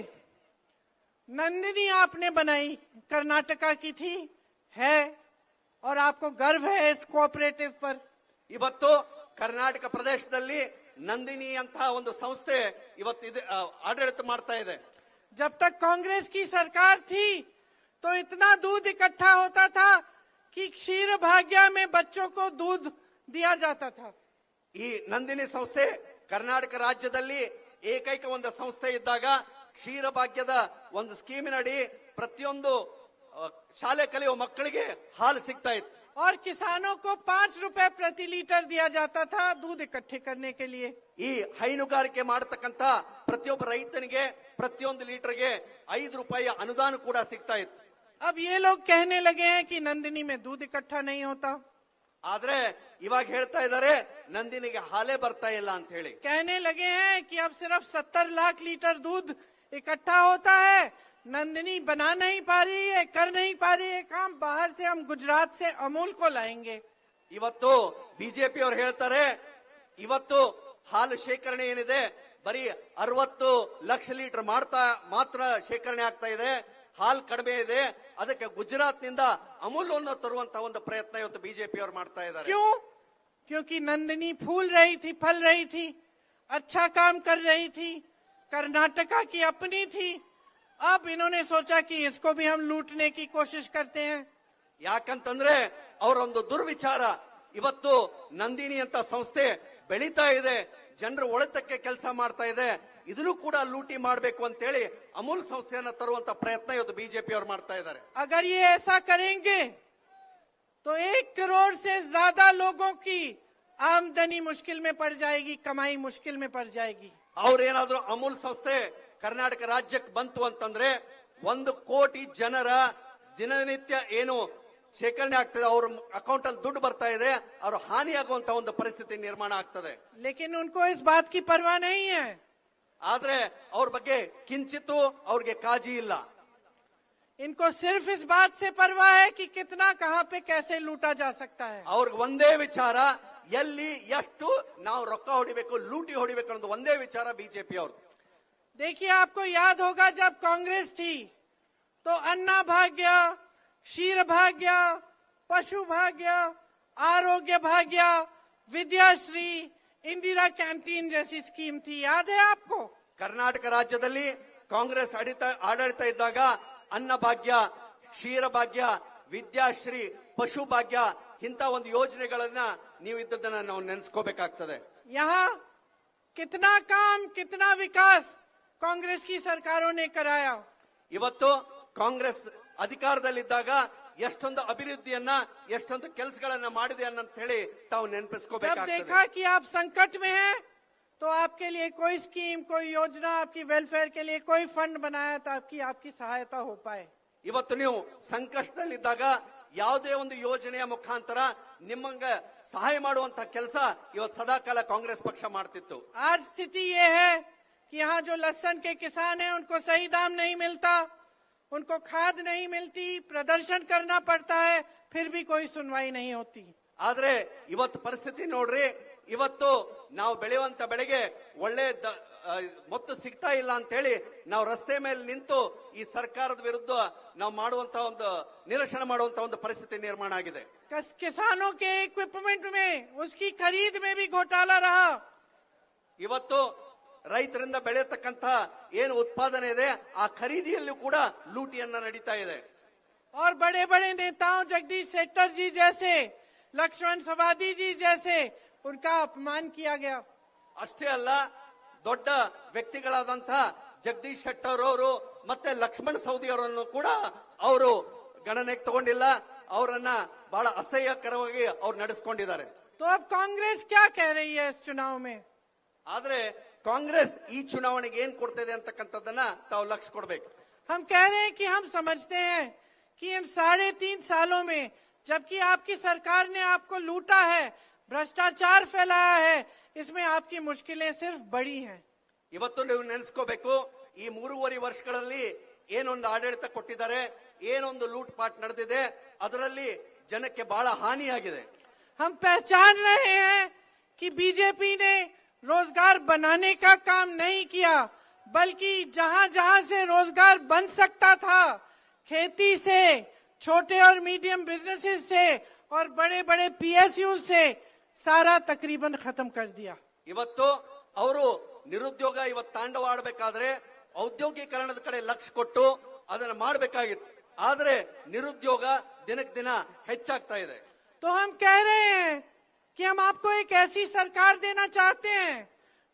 नंदिनी आपने बनाई, कर्नाटका की थी, है, और आपको गर्व है इस कोऑपरेटिव पर. ಇವತ್ತು ಕರ್ನಾಟಕ ಪ್ರದೇಶದಲ್ಲಿ ನಂದಿನಿ ಅಂತ ಒಂದು ಸಂಸ್ಥೆ ಇವತ್ತು ಆಡಳಿತ ಮಾಡ್ತಾ ಇದೆ. जब तक कांग्रेस की सरकार थी तो इतना दूध इकट्ठा होता था कि क्षीर भाग्य में बच्चों को दूध दिया जाता था. ಈ ನಂದಿನಿ ಸಂಸ್ಥೆ ಕರ್ನಾಟಕ ರಾಜ್ಯದಲ್ಲಿ ಏಕೈಕ ಒಂದು ಸಂಸ್ಥೆ ಇದ್ದಾಗ ಕ್ಷೀರ ಭಾಗ್ಯದ ಒಂದು ಸ್ಕೀಮಿನಡಿ ಪ್ರತಿಯೊಂದು ಶಾಲೆ ಕಲಿಯುವ ಮಕ್ಕಳಿಗೆ ಹಾಲು ಸಿಗ್ತಾ ಇತ್ತು. और किसानों को 5 रुपए प्रति लीटर दिया जाता था दूध इकट्ठे करने के लिए. ಈ ಹೈನುಗಾರಿಕೆ ಮಾಡತಕ್ಕಂತ ಪ್ರತಿಯೊಬ್ಬ ರೈತನಿಗೆ ಪ್ರತಿಯೊಂದು ಲೀಟರ್ಗೆ 5 ರೂಪಾಯಿ ಅನುದಾನ ಕೂಡ ಸಿಗ್ತಾ ಇತ್ತು. अब ये लोग कहने लगे हैं कि नंदिनी में दूध इकट्ठा नहीं होता. ಆದ್ರೆ ಇವಾಗ ಹೇಳ್ತಾ ಇದ್ದಾರೆ ನಂದಿನಿಗೆ ಹಾಲೇ ಬರ್ತಾ ಇಲ್ಲ ಅಂತ ಹೇಳಿ. कहने लगे हैं कि अब सिर्फ 70 लाख लीटर दूध इकट्ठा होता है, नंदिनी बना नहीं पा रही है, कर नहीं पा रही है काम, बाहर से हम गुजरात से अमूल को लाएंगे. ಇವತ್ತು ಬಿಜೆಪಿ ಅವರು ಹೇಳ್ತಾರೆ ಇವತ್ತು ಹಾಲು ಶೇಖರಣೆ ಏನಿದೆ ಬರೀ 60 ಲಕ್ಷ ಲೀಟರ್ ಮಾತ್ರ ಶೇಖರಣೆ ಆಗ್ತಾ ಇದೆ, ಹಾಲು ಕಡಿಮೆ ಇದೆ, ಅದಕ್ಕೆ ಗುಜರಾತ್ ನಿಂದ ಅಮೂಲ್ಯವನ್ನು ತರುವಂತ ಒಂದು ಪ್ರಯತ್ನ ಇವತ್ತು ಬಿಜೆಪಿ ಅವರು ಮಾಡ್ತಾ ಇದ್ದಾರೆ. क्यों? क्योंकि नंदिनी फूल रही थी, फल रही थी, अच्छा काम कर रही थी, कर्नाटका की अपनी थी. अब इन्होंने सोचा कि इसको भी हम लूटने की कोशिश करते हैं. ಯಾಕಂತಂದ್ರೆ ಅವರೊಂದು ದುರ್ವಿಚಾರ, ಇವತ್ತು ನಂದಿನಿ ಅಂತ ಸಂಸ್ಥೆ ಬೆಳೀತಾ ಇದೆ, ಜನರ ಒಳಿತಕ್ಕೆ ಕೆಲಸ ಮಾಡ್ತಾ ಇದೆ, ಇದನ್ನು ಕೂಡ ಲೂಟಿ ಮಾಡಬೇಕು ಅಂತ ಹೇಳಿ ಅಮೂಲ್ ಸಂಸ್ಥೆಯನ್ನ ತರುವಂತ ಪ್ರಯತ್ನ ಇವತ್ತು ಬಿಜೆಪಿ ಅವರು ಮಾಡ್ತಾ ಇದ್ದಾರೆ. अगर ये ऐसा करेंगे तो 1 करोड़ से ज्यादा लोगों की आमदनी मुश्किल में पड़ जाएगी, कमाई मुश्किल में पड़ जाएगी. ಅವ್ರೇನಾದ್ರೂ ಅಮೂಲ್ ಸಂಸ್ಥೆ ಕರ್ನಾಟಕ ರಾಜ್ಯಕ್ಕೆ ಬಂತು ಅಂತಂದ್ರೆ 1 ಕೋಟಿ ಜನರ ದಿನನಿತ್ಯ ಏನು ಶೇಖರಣೆ ಆಗ್ತದೆ, ಅವ್ರ ಅಕೌಂಟ್ ಅಲ್ಲಿ ದುಡ್ಡು ಬರ್ತಾ ಇದೆ, ಅವ್ರ ಹಾನಿಯಾಗುವಂತ ಒಂದು ಪರಿಸ್ಥಿತಿ ನಿರ್ಮಾಣ ಆಗ್ತದೆ. लेकिन उनको इस बात की परवाह नहीं है. ಆದ್ರೆ ಅವ್ರ ಬಗ್ಗೆ ಕಿಂಚಿತ್ತೂ ಅವ್ರಿಗೆ ಕಾಳಜಿ ಇಲ್ಲ. इनको सिर्फ इस बात से परवाह है कि कितना कहां पे कैसे लूटा जा सकता है. ಅವ್ರಿಗೆ ಒಂದೇ ವಿಚಾರ, ಎಲ್ಲಿ ಎಷ್ಟು ನಾವು ರೊಕ್ಕ ಹೊಡಿಬೇಕು, ಲೂಟಿ ಹೊಡಿಬೇಕು ಅನ್ನೋದು ಒಂದೇ ವಿಚಾರ ಬಿಜೆಪಿ ಅವ್ರದ್ದು. देखिए, आपको याद होगा जब कांग्रेस थी तो अन्ना भाग्य, क्षीर भाग्य, पशु भाग्य, आरोग्य भाग्य, विद्याश्री, इंदिरा कैंटीन जैसी स्कीम थी, याद है आपको? ಕರ್ನಾಟಕ ರಾಜ್ಯದಲ್ಲಿ ಕಾಂಗ್ರೆಸ್ ಆಡಳಿತ ಇದ್ದಾಗ ಅನ್ನ ಭಾಗ್ಯ, ಕ್ಷೀರ ಭಾಗ್ಯ, ವಿದ್ಯಾಶ್ರೀ, ಪಶು ಭಾಗ್ಯ ಇಂಥ ಒಂದು ಯೋಜನೆಗಳನ್ನ ನೀವು ಇದ್ದದನ್ನ ನಾವು ನೆನೆಸ್ಕೋಬೇಕಾಗ್ತದೆ. यहाँ कितना काम, कितना विकास कांग्रेस की सरकारों ने कराया. ಇವತ್ತು ಕಾಂಗ್ರೆಸ್ ಅಧಿಕಾರದಲ್ಲಿದ್ದಾಗ ಎಷ್ಟೊಂದು ಅಭಿವೃದ್ಧಿಯನ್ನ ಎಷ್ಟೊಂದು ಕೆಲಸಗಳನ್ನ ಮಾಡಿದೆ ಅಂತ ಹೇಳಿ ತಾವು जब ನೆನಪಿಸ್ಕೋಬೇಕಾಗ್ತದೆ. देखा कि आप संकट में हैं तो आपके लिए कोई स्कीम, कोई योजना, आपकी वेलफेयर के लिए कोई फंड बनाया ताकि आपकी सहायता हो पाए. ಇವತ್ತು ನೀವು ಸಂಕಷ್ಟದಲ್ಲಿದ್ದಾಗ ಯಾವುದೇ ಒಂದು ಯೋಜನೆಯ ಮುಖಾಂತರ ನಿಮ್ಮಂಗ ಸಹಾಯ ಮಾಡುವಂತ ಕೆಲಸ ಇವತ್ತು ಸದಾಕಾಲ ಕಾಂಗ್ರೆಸ್ ಪಕ್ಷ ಮಾಡ್ತಿತ್ತು. आज स्थिति ये है कि यहाँ जो लहसुन के किसान हैं उनको सही दाम नहीं मिलता, उनको खाद नहीं मिलती, प्रदर्शन करना पड़ता है, फिर भी कोई सुनवाई नहीं होती. ಆದ್ರೆ ಇವತ್ತು ಪರಿಸ್ಥಿತಿ ನೋಡ್ರಿ, ಇವತ್ತು ನಾವು ಬೆಳೆಯುವಂತ ಬೆಳೆಗೆ ಒಳ್ಳೆ ಮೊತ್ತ ಸಿಗ್ತಾ ಇಲ್ಲ ಅಂತ ಹೇಳಿ ನಾವು ರಸ್ತೆ ಮೇಲೆ ನಿಂತು ಈ ಸರ್ಕಾರದ ವಿರುದ್ಧ ನಾವು ಮಾಡುವಂತ ಒಂದು ನಿರಸನ ಮಾಡುವಂತ ಒಂದು ಪರಿಸ್ಥಿತಿ ನಿರ್ಮಾಣ ಆಗಿದೆ. किसानों के इक्विपमेंट में, उसकी खरीद में भी घोटाला रहा. ಇವತ್ತು ರೈತರಿಂದ ಬೆಳೆಯತಕ್ಕಂತ ಏನು ಉತ್ಪಾದನೆ ಇದೆ ಆ ಖರೀದಿಯಲ್ಲೂ ಕೂಡ ಲೂಟಿಯನ್ನ ನಡೀತಾ ಇದೆ. और बड़े बड़े नेताओं जगदीश शेट्टर जी जैसे, लक्ष्मण सवादी जी जैसे, उनका अपमान किया गया. ಅಷ್ಟೇ ಅಲ್ಲ, ದೊಡ್ಡ ವ್ಯಕ್ತಿಗಳಾದಂತಹ ಜಗದೀಶ್ ಶೆಟ್ಟರ್ ಅವರು ಮತ್ತೆ ಲಕ್ಷ್ಮಣ್ ಸವದಿ ಅವರನ್ನು ಕೂಡ ಅವರು ಗಣನೆಗೆ ತಗೊಂಡಿಲ್ಲ, ಅವರನ್ನ ಬಹಳ ಅಸಹ್ಯಕರವಾಗಿ ಅವ್ರು ನಡೆಸ್ಕೊಂಡಿದ್ದಾರೆ. तो अब कांग्रेस क्या कह रही है इस चुनाव में? ಆದ್ರೆ ಕಾಂಗ್ರೆಸ್ ಈ ಚುನಾವಣೆಗೆ ಏನ್ ಕೊಡ್ತಿದೆ ಅಂತಕ್ಕಂಥದ್ದನ್ನ ತಾವು ಲಕ್ಷ್ಯ ಕೊಡ್ಬೇಕು. हम कह रहे हैं कि हम समझते हैं कि इन 3.5 सालों में जबकि आपकी सरकार ने आपको लूटा है, भ्रष्टाचार फैलाया है, इसमें आपकी मुश्किलें सिर्फ बढ़ी हैं. ಇವತ್ತು ನೀವು ನೆನೆಸ್ಕೋಬೇಕು, ಈ 3.5 ವರ್ಷಗಳಲ್ಲಿ ಏನೊಂದು ಆಡಳಿತ ಕೊಟ್ಟಿದ್ದಾರೆ, ಏನೊಂದು ಲೂಟ್ ಪಾಟ್ ನಡೆದಿದೆ, ಅದರಲ್ಲಿ ಜನಕ್ಕೆ ಬಹಳ ಹಾನಿಯಾಗಿದೆ. हम पहचान रहे हैं कि बीजेपी ने रोजगार बनाने का काम नहीं किया, बल्कि जहां जहां से रोजगार बन सकता था, खेती से, छोटे और मीडियम बिजनेसेस से और बड़े बड़े PSU से सारा तकरीबन खत्म कर दिया। ಇವತ್ತು ಅವರು ನಿರುದ್ಯೋಗ ಇವತ್ತು ತಾಂಡವಾಡಬೇಕಾದ್ರೆ ಔದ್ಯೋಗೀಕರಣದ ಕಡೆ ಲಕ್ಷ್ಯ ಕೊಟ್ಟು ಅದನ್ನ ಮಾಡಬೇಕಾಗಿತ್ತು. ಆದ್ರೆ ನಿರುದ್ಯೋಗ ದಿನಕ್ಕೆ ದಿನ ಹೆಚ್ಚಾಗ್ತಾ ಇದೆ. तो हम कह रहे हैं कि हम आपको एक ऐसी सरकार देना चाहते हैं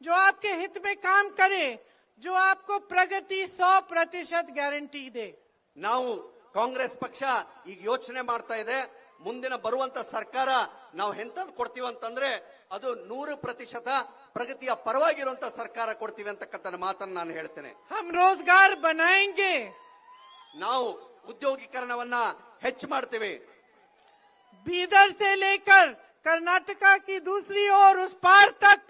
जो आपके हित में काम करे, जो आपको प्रगति 100% गारंटी दे। ನಾವು ಕಾಂಗ್ರೆಸ್ ಪಕ್ಷ ಈಗ ಯೋಚನೆ ಮಾಡ್ತಾ ಇದೆ, ಮುಂದಿನ ಬರುವಂತ ಸರ್ಕಾರ ನಾವು ಎಂತದ್ದು ಕೊಡ್ತೀವಿ ಅಂತಂದ್ರೆ ಅದು 100% ಪ್ರಗತಿಯ ಪರವಾಗಿರುವಂತ ಸರ್ಕಾರ ಕೊಡ್ತೀವಿ ಅಂತಕ್ಕಂಥ ಮಾತನ್ನ ನಾನು ಹೇಳ್ತೇನೆ. हम रोजगार बनाएंगे, ನಾವು ಉದ್ಯೋಗೀಕರಣವನ್ನ ಹೆಚ್ಚು ಮಾಡ್ತೀವಿ. बीदर से लेकर कर्नाटका की दूसरी ओर उस पार तक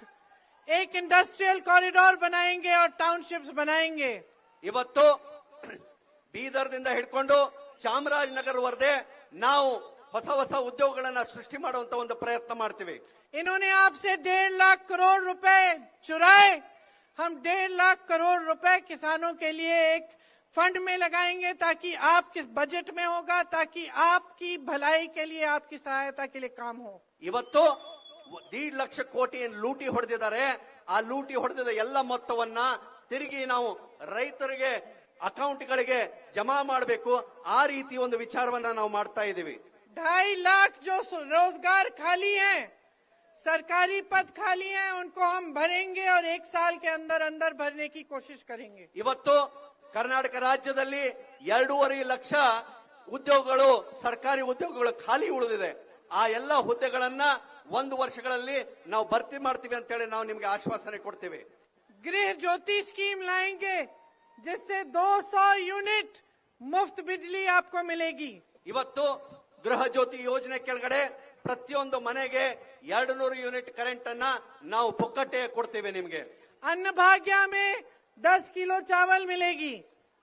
एक इंडस्ट्रियल कॉरिडोर बनाएंगे और टाउनशिप्स बनाएंगे। ಇವತ್ತು ಬೀದರ್ದಿಂದ ಹಿಡ್ಕೊಂಡು ಚಾಮರಾಜನಗರವರೆಗೆ ನಾವು ಹೊಸ ಹೊಸ ಉದ್ಯೋಗಗಳನ್ನ ಸೃಷ್ಟಿ ಮಾಡುವಂತ ಒಂದು ಪ್ರಯತ್ನ ಮಾಡ್ತೀವಿ. इन्होंने आपसे 1.5 लाख करोड़ रुपए चुराए, हम 1.5 लाख करोड़ रुपए किसानों के लिए एक फंड में लगाएंगे ताकि आपके बजट में होगा, ताकि आपकी भलाई के लिए, आपकी सहायता के लिए काम हो। ಇವತ್ತು 1.5 ಲಕ್ಷ ಕೋಟಿ ಲೂಟಿ ಹೊಡೆದಿದ್ದಾರೆ. ಆ ಲೂಟಿ ಹೊಡೆದ ಎಲ್ಲ ಮೊತ್ತವನ್ನ ತಿರುಗಿ ನಾವು ರೈತರಿಗೆ ಅಕೌಂಟ್ಗಳಿಗೆ ಜಮಾ ಮಾಡಬೇಕು. ಆ ರೀತಿ ಒಂದು ವಿಚಾರವನ್ನ ನಾವು ಮಾಡ್ತಾ ಇದ್ದೀವಿ. 2.5 लाख जो रोजगार खाली हैं, सरकारी पद खाली हैं, उनको हम भरेंगे और 1 साल के अंदर अंदर भरने की कोशिश करेंगे। ಇವತ್ತು ಕರ್ನಾಟಕ ರಾಜ್ಯದಲ್ಲಿ 2.5 ಲಕ್ಷ ಉದ್ಯೋಗಗಳು, ಸರ್ಕಾರಿ ಉದ್ಯೋಗಗಳು ಖಾಲಿ ಉಳಿದಿದೆ. ಆ ಎಲ್ಲ ಹುದ್ದೆಗಳನ್ನ 1 ವರ್ಷಗಳಲ್ಲಿ ನಾವು ಭರ್ತಿ ಮಾಡ್ತೀವಿ ಅಂತ ಹೇಳಿ ನಾವು ನಿಮ್ಗೆ ಆಶ್ವಾಸನೆ ಕೊಡ್ತೀವಿ. गृह ज्योति स्कीम लाएंगे जिससे 200 यूनिट मुफ्त बिजली आपको मिलेगी। ಇವತ್ತು ಗೃಹ ಜ್ಯೋತಿ ಯೋಜನೆ ಕೆಳಗಡೆ ಪ್ರತಿಯೊಂದು ಮನೆಗೆ 200 ಯೂನಿಟ್ ಕರೆಂಟ್ ಅನ್ನ ನಾವು ಪುಕ್ಕಟೆ ಕೊಡ್ತೇವೆ ನಿಮ್ಗೆ. अन्न भाग्य में 10 किलो चावल मिलेगी।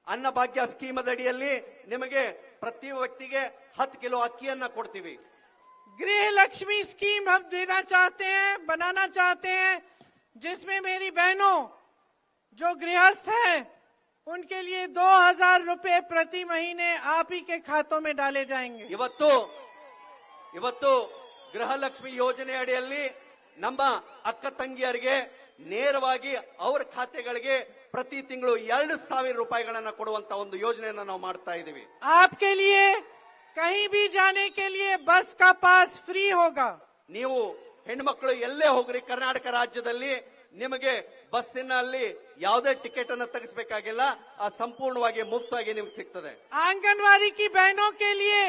ಅನ್ನ ಭಾಗ್ಯ ಸ್ಕೀಮ್ ಅಡಿಯಲ್ಲಿ ನಿಮಗೆ ಪ್ರತಿ ವ್ಯಕ್ತಿಗೆ 10 ಕಿಲೋ ಅಕ್ಕಿಯನ್ನ ಕೊಡ್ತೀವಿ. गृह लक्ष्मी स्कीम हम देना चाहते हैं, बनाना चाहते हैं, जिसमें मेरी बहनों जो गृहस्थ हैं उनके लिए 2000 रुपए प्रति महीने आप ही के खातों में डाले जाएंगे। ಇವತ್ತು ಗೃಹಲಕ್ಷ್ಮಿ ಯೋಜನೆ ಅಡಿಯಲ್ಲಿ ನಮ್ಮ ಅಕ್ಕ ತಂಗಿಯರಿಗೆ ನೇರವಾಗಿ ಅವರ ಖಾತೆಗಳಿಗೆ ಪ್ರತಿ ತಿಂಗಳು 2,000 ರೂಪಾಯಿಗಳನ್ನ ಕೊಡುವಂತ ಒಂದು ಯೋಜನೆಯನ್ನ ನಾವು ಮಾಡ್ತಾ ಇದ್ದೀವಿ. आपके लिए कहीं भी जाने के लिए बस का पास फ्री होगा। ನೀವು ಹೆಣ್ಮಕ್ಳು ಎಲ್ಲೇ ಹೋಗ್ರಿ ಕರ್ನಾಟಕ ರಾಜ್ಯದಲ್ಲಿ ನಿಮಗೆ ಬಸ್ಸಿನಲ್ಲಿ ಯಾವುದೇ ಟಿಕೆಟ್ ಅನ್ನು ತೆಗೆಸಬೇಕಾಗಿಲ್ಲ, ಆ ಸಂಪೂರ್ಣವಾಗಿ ಮುಫ್ತಾಗಿ ನಿಮ್ಗೆ ಸಿಗ್ತದೆ. आंगनवाड़ी की बहनों के लिए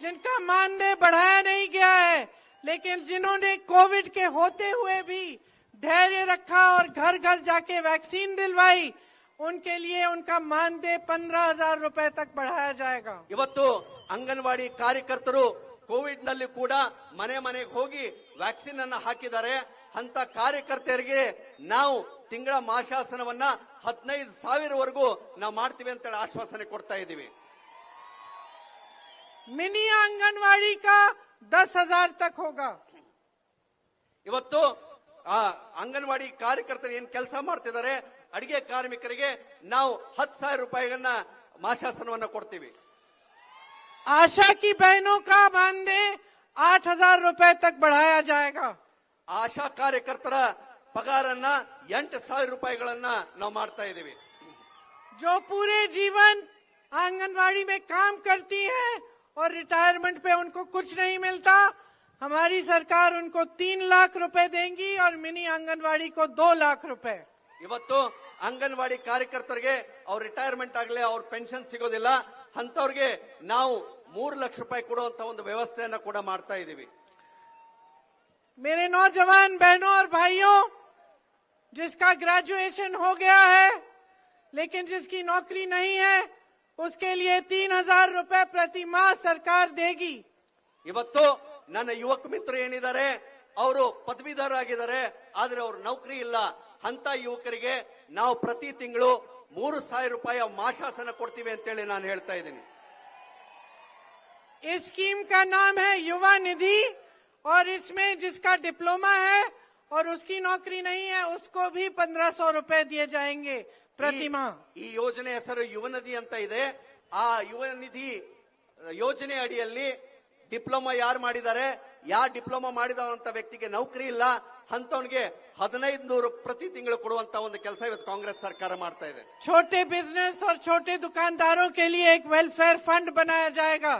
जिनका मानदेय बढ़ाया नहीं गया है, लेकिन जिन्होंने कोविड के होते हुए भी धैर्य रखा और घर घर जाके वैक्सीन दिलवाई, उनके लिए उनका मानदेय 15,000 रुपए तक बढ़ाया जाएगा। ಇವತ್ತು ಅಂಗನವಾಡಿ ಕಾರ್ಯಕರ್ತರು ಕೋವಿಡ್ ನಲ್ಲಿ ಕೂಡ ಮನೆ ಮನೆಗೆ ಹೋಗಿ ವ್ಯಾಕ್ಸಿನ್ ಅನ್ನ ಹಾಕಿದ್ದಾರೆ. ಅಂತ ಕಾರ್ಯಕರ್ತರಿಗೆ ನಾವು ತಿಂಗಳ ಮಾಸಾಸನವನ್ನ 15,000 ವರೆಗೂ ನಾವು ಮಾಡ್ತೀವಿ ಅಂತ ಆಶ್ವಾಸನೆ ಕೊಡ್ತಾ ಇದ್ದೀವಿ. मिनी आंगनवाड़ी का 10,000 तक होगा। ಇವತ್ತು ಆ ಅಂಗನವಾಡಿ ಕಾರ್ಯಕರ್ತರು ಏನ್ ಕೆಲಸ ಮಾಡ್ತಿದ್ದಾರೆ, ಅಡಿಗೆ ಕಾರ್ಮಿಕರಿಗೆ ನಾವು 10,000 ರೂಪಾಯಿಗಳನ್ನ ಮಾಸಾಸನವನ್ನ ಕೊಡ್ತೀವಿ. आशा की बहनों का मानदेय 8,000 रुपए तक बढ़ाया जाएगा। ಆಶಾ ಕಾರ್ಯಕರ್ತರ ಪಗಾರನ್ನ 8,000 ರೂಪಾಯಿಗಳನ್ನ ನಾವು ಮಾಡ್ತಾ ಇದ್ದೀವಿ. जो पूरे जीवन आंगनवाड़ी में काम करती हैं और रिटायरमेंट पे उनको कुछ नहीं मिलता, हमारी सरकार उनको 3 लाख रुपए देंगी और मिनी आंगनवाड़ी को 2 लाख रुपए। ಇವತ್ತು ಅಂಗನವಾಡಿ ಕಾರ್ಯಕರ್ತರಿಗೆ ಅವ್ರ ರಿಟೈರ್ಮೆಂಟ್ ಆಗಲಿ, ಅವ್ರ ಪೆನ್ಷನ್ ಸಿಗೋದಿಲ್ಲ, ಅಂತವ್ರಿಗೆ ನಾವು 3 ಲಕ್ಷ ರೂಪಾಯಿ ಕೊಡುವಂತ ಒಂದು ವ್ಯವಸ್ಥೆಯನ್ನ ಕೂಡ ಮಾಡ್ತಾ ಇದ್ದೀವಿ. मेरे नौजवान बहनों और भाइयों, जिसका ग्रेजुएशन हो गया है लेकिन जिसकी नौकरी नहीं है, उसके लिए 3,000 रुपए प्रति माह सरकार देगी। ಇವತ್ತು ನನ್ನ ಯುವಕ ಮಿತ್ರರು ಏನಿದ್ದಾರೆ, ಅವರು ಪದವೀಧರರಾಗಿದ್ದಾರೆ, ಆದ್ರೆ ಅವ್ರ ನೌಕರಿ ಇಲ್ಲ. ಅಂತ ಯುವಕರಿಗೆ ನಾವು ಪ್ರತಿ ತಿಂಗಳು 3,000 ರೂಪಾಯಿ ಮಾಸಾಸನ ಕೊಡ್ತೀವಿ ಅಂತೇಳಿ ನಾನು ಹೇಳ್ತಾ ಇದ್ದೀನಿ. इस स्कीम का नाम है युवा निधि और इसमें जिसका डिप्लोमा है और उसकी नौकरी नहीं है उसको भी 1500 रुपए दिए जाएंगे प्रति माह। ಈ ಯೋಜನೆ ಹೆಸರು ಯುವ ನಿಧಿ ಅಂತ ಇದೆ. ಆ ಯುವ ನಿಧಿ ಯೋಜನೆ ಅಡಿಯಲ್ಲಿ ಡಿಪ್ಲೊಮಾ ಯಾರು ಮಾಡಿದ್ದಾರೆ, ಡಿಪ್ಲೊಮಾ ಮಾಡಿದವಂತ ವ್ಯಕ್ತಿಗೆ ನೌಕರಿ ಇಲ್ಲ ಅಂತವನಿಗೆ 1500 ಪ್ರತಿ ತಿಂಗಳು ಕೊಡುವಂತ ಒಂದು ಕೆಲಸ ಇವತ್ತು ಕಾಂಗ್ರೆಸ್ ಸರ್ಕಾರ ಮಾಡ್ತಾ ಇದೆ. छोटे बिजनेस और छोटे दुकानदारों के लिए एक वेलफेयर फंड बनाया जाएगा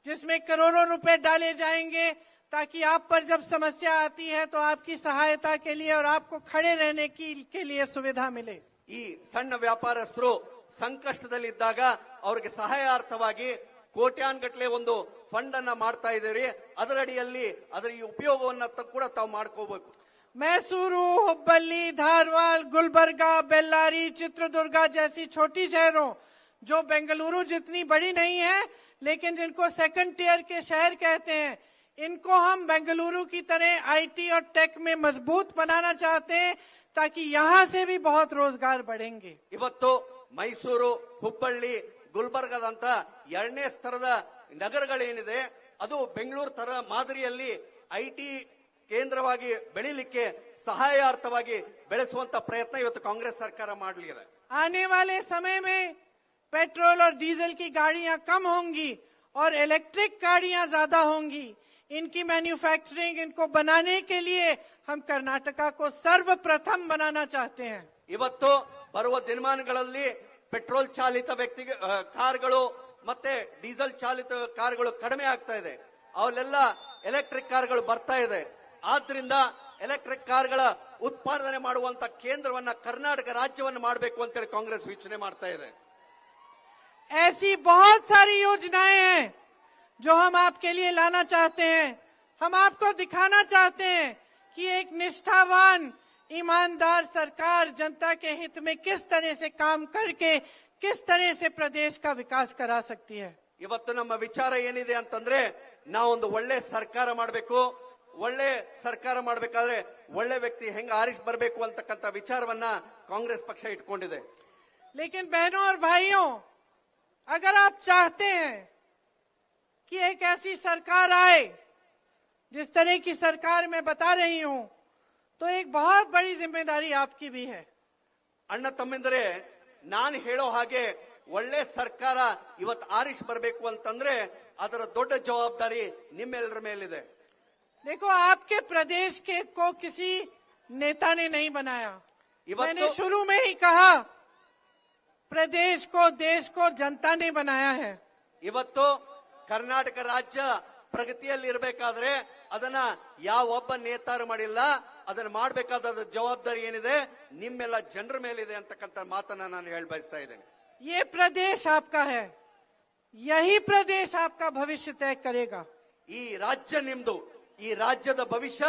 जिसमें करोड़ों रुपए डाले जाएंगे ताकि आप पर जब समस्या आती है तो आपकी सहायता के लिए और आपको खड़े रहने के लिए सुविधा मिले. ಈ ಸಣ್ಣ ವ್ಯಾಪಾರಸ್ಥರು ಸಂಕಷ್ಟದಲ್ಲಿದ್ದಾಗ ಅವರಿಗೆ ಸಹಾಯಾರ್ಥವಾಗಿ ಕೋಟ್ಯಾನ್ಗಟ್ಲೆ ಒಂದು ಫಂಡ್ ಅನ್ನ ಮಾಡ್ತಾ ಇದ್ದೀರಿ. ಅದರಡಿಯಲ್ಲಿ ಅದರ ಈ ಉಪಯೋಗವನ್ನ ಕೂಡ ತಾವು ಮಾಡ್ಕೋಬೇಕು. मैसूरू, हुब्बल्ली, धारवाड़, गुलबर्गा, बेल्लारी, चित्रदुर्गा जैसी छोटी शहरों जो बेंगलुरु जितनी बड़ी नहीं है लेकिन जिनको सेकंड टियर के शहर कहते हैं, इनको हम बेंगलुरु की तरह आईटी और टेक में मजबूत बनाना चाहते हैं ताकि यहाँ से भी बहुत रोजगार बढ़ेंगे. ಇವತ್ತು ಮೈಸೂರು, ಹುಬ್ಬಳ್ಳಿ, ಗುಲ್ಬರ್ಗದಂತ ಎರಡನೇ ಸ್ತರದ ನಗರಗಳೇನಿದೆ ಅದು ಬೆಂಗಳೂರು ತರ ಮಾದರಿಯಲ್ಲಿ ಐಟಿ ಕೇಂದ್ರವಾಗಿ ಬೆಳಿಲಿಕ್ಕೆ ಸಹಾಯಾರ್ಥವಾಗಿ ಬೆಳೆಸುವಂತ ಪ್ರಯತ್ನ ಇವತ್ತು ಕಾಂಗ್ರೆಸ್ ಸರ್ಕಾರ ಮಾಡಲಿದೆ. आने वाले समय में पेट्रोल और डीजल की गाड़ियां कम होंगी और इलेक्ट्रिक गाड़ियां ज्यादा होंगी. इनकी मैन्युफैक्चरिंग, इनको बनाने के लिए हम कर्नाटका को सर्वप्रथम बनाना चाहते हैं. ಇವತ್ತು ಬರುವ ದಿನಮಾನಗಳಲ್ಲಿ ಪೆಟ್ರೋಲ್ ಚಾಲಿತ ಕಾರ್ಗಳು ಮತ್ತೆ ಡೀಸೆಲ್ ಚಾಲಿತ ಕಾರ್ಗಳು ಕಡಿಮೆ ಆಗ್ತಾ ಇದೆ. ಅವೆಲ್ಲ ಎಲೆಕ್ಟ್ರಿಕ್ ಕಾರ್ಗಳು ಬರ್ತಾ ಇದೆ. ಆದ್ರಿಂದ ಎಲೆಕ್ಟ್ರಿಕ್ ಕಾರ್ಗಳ ಉತ್ಪಾದನೆ ಮಾಡುವಂತ ಕೇಂದ್ರವನ್ನ ಕರ್ನಾಟಕ ರಾಜ್ಯವನ್ನು ಮಾಡಬೇಕು ಅಂತೇಳಿ ಕಾಂಗ್ರೆಸ್ ಯೋಚನೆ ಮಾಡ್ತಾ ಇದೆ. ऐसी बहुत सारी योजनाएं हैं जो हम आपके लिए लाना चाहते हैं. हम आपको दिखाना चाहते हैं कि एक निष्ठावान, ईमानदार सरकार जनता के हित में किस तरह से काम करके किस तरह से प्रदेश का विकास करा सकती है. ಇವತ್ತು ನಮ್ಮ ವಿಚಾರ ಏನಿದೆ ಅಂತಂದ್ರೆ ನಾವೊಂದು ಒಳ್ಳೆ ಸರ್ಕಾರ ಮಾಡಬೇಕು. ಒಳ್ಳೆ ಸರ್ಕಾರ ಮಾಡಬೇಕಾದ್ರೆ ಒಳ್ಳೆ ವ್ಯಕ್ತಿ ಹೆಂಗ ಆರಿಸಿ ಬರಬೇಕು ಅಂತಕ್ಕಂಥ ವಿಚಾರವನ್ನ ಕಾಂಗ್ರೆಸ್ ಪಕ್ಷ ಇಟ್ಕೊಂಡಿದೆ. लेकिन बहनों और भाइयों, अगर आप चाहते हैं कि एक ऐसी सरकार आए जिस तरह की सरकार मैं बता रही हूं, तो एक बहुत बड़ी जिम्मेदारी आपकी भी है. ಅಣ್ಣ ತಮ್ಮಿಂದರೆ ನಾನು ಹೇಳೋ ಹಾಗೆ ಒಳ್ಳೆ ಸರ್ಕಾರ ಇವತ್ತು ಆರಿಸಿ ಬರಬೇಕು ಅಂತಂದ್ರೆ ಅದರ ದೊಡ್ಡ ಜವಾಬ್ದಾರಿ ನಿಮ್ಮೆಲ್ಲರ ಮೇಲಿದೆ. देखो, आपके प्रदेश के को किसी नेता ने नहीं बनाया. मैंने शुरू में ही कहा, प्रदेश को, देश को जनता ने बनाया है. ಇವತ್ತು ಕರ್ನಾಟಕ ರಾಜ್ಯ ಪ್ರಗತಿಯಲ್ಲಿ ಇರಬೇಕಾದ್ರೆ ಅದನ್ನ ಯಾವೊಬ್ಬ ನೇತಾರು ಮಾಡಿಲ್ಲ. ಅದನ್ನ ಮಾಡಬೇಕಾದ ಜವಾಬ್ದಾರಿ ಏನಿದೆ ನಿಮ್ಮೆಲ್ಲ ಜನರ ಮೇಲಿದೆ ಅಂತಕ್ಕಂಥ ಮಾತನ್ನ ನಾನು ಹೇಳಿ ಬಯಸ್ತಾ ಇದ್ದೇನೆ. ये प्रदेश आपका है, यही प्रदेश आपका भविष्य तय करेगा. ಈ ರಾಜ್ಯ ನಿಮ್ದು, ಈ ರಾಜ್ಯದ ಭವಿಷ್ಯ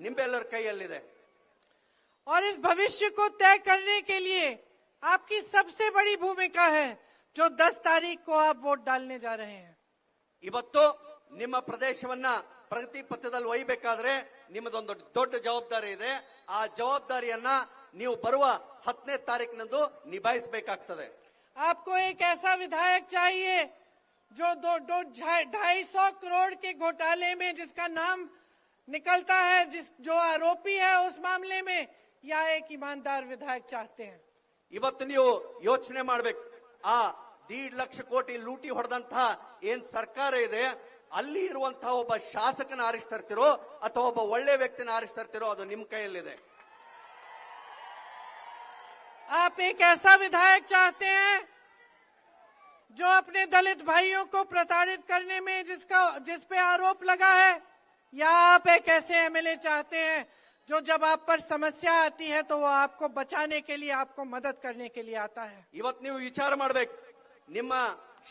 ನಿಮ್ಮೆಲ್ಲರ ಕೈಯಲ್ಲಿದೆ. और इस भविष्य को तय करने के लिए आपकी सबसे बड़ी भूमिका है जो 10 तारीख को आप वोट डालने जा रहे हैं. ಇವತ್ತು ನಿಮ್ಮ ಪ್ರದೇಶವನ್ನ ಪ್ರಗತಿ ಪಥದಲ್ಲಿ ಒಯ್ಯಬೇಕಾದ್ರೆ ನಿಮ್ಮದೊಂದು ದೊಡ್ಡ ಜವಾಬ್ದಾರಿ ಇದೆ. ಆ ಜವಾಬ್ದಾರಿಯನ್ನ ನೀವು ಬರುವ 10ನೇ ತಾರೀಕಿನಂದು ನಿಭಾಯಿಸಬೇಕಾಗ್ತದೆ. आपको एक ऐसा विधायक चाहिए जो 250 करोड़ के घोटाले में जिसका नाम निकलता है, जो आरोपी है उस मामले में, या एक ईमानदार विधायक चाहते हैं. ಇವತ್ತು ನೀವು ಯೋಚನೆ ಮಾಡಬೇಕು. ಆ 1.5 ಲಕ್ಷ ಕೋಟಿ ಲೂಟಿ ಹೊಡೆದಂತಹ ಏನ್ ಸರ್ಕಾರ ಇದೆ ಅಲ್ಲಿ ಇರುವಂತಹ ಒಬ್ಬ ಶಾಸಕನ ಆರಿಸ್ತಾ ಇರ್ತಿರೋ ಅಥವಾ ಒಬ್ಬ ಒಳ್ಳೆ ವ್ಯಕ್ತಿನ ಆರಿಸ್ತಾ ಇರ್ತಿರೋ ಅದು ನಿಮ್ ಕೈಯಲ್ಲಿದೆ. आप एक ऐसा विधायक चाहते हैं जो अपने दलित भाइयों को प्रताड़ित करने में जिस पे आरोप लगा है, या आप एक ऐसे एमएलए चाहते हैं जो जब आप पर समस्या आती है तो वो आपको बचाने के लिए, आपको मदद करने के लिए आता है. ಇವತ್ತು ನೀವು ವಿಚಾರ ಮಾಡಬೇಕು. ನಿಮ್ಮ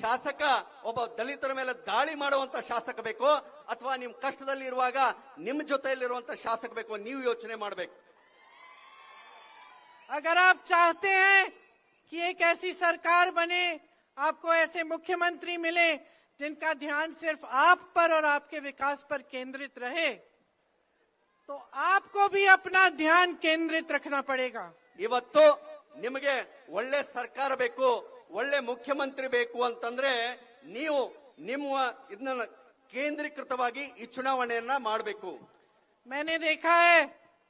ಶಾಸಕ ಒಬ್ಬ ದಲಿತರ ಮೇಲೆ ದಾಳಿ ಮಾಡುವಂತ ಶಾಸಕ ಬೇಕೋ ಅಥವಾ ನಿಮ್ ಕಷ್ಟದಲ್ಲಿ ಇರುವಾಗ ನಿಮ್ ಜೊತೆಯಲ್ಲಿರುವಂತ ಶಾಸಕ ಬೇಕೋ ನೀವು ಯೋಚನೆ ಮಾಡಬೇಕು. अगर आप चाहते हैं कि एक ऐसी सरकार बने, आपको ऐसे मुख्यमंत्री मिले जिनका ध्यान सिर्फ आप पर और आपके विकास पर केंद्रित रहे, तो आपको भी अपना ध्यान केंद्रित रखना पड़ेगा. ಇವತ್ತು ನಿಮಗೆ ಒಳ್ಳೆ ಸರ್ಕಾರ ಬೇಕು, ಒಳ್ಳೆ ಮುಖ್ಯಮಂತ್ರಿ ಬೇಕು ಅಂತಂದ್ರೆ ನೀವು ನಿಮ್ಮ ಇದನ್ನ ಕೇಂದ್ರೀಕೃತವಾಗಿ ಈ ಚುನಾವಣೆಯನ್ನ ಮಾಡಬೇಕು. मैंने देखा है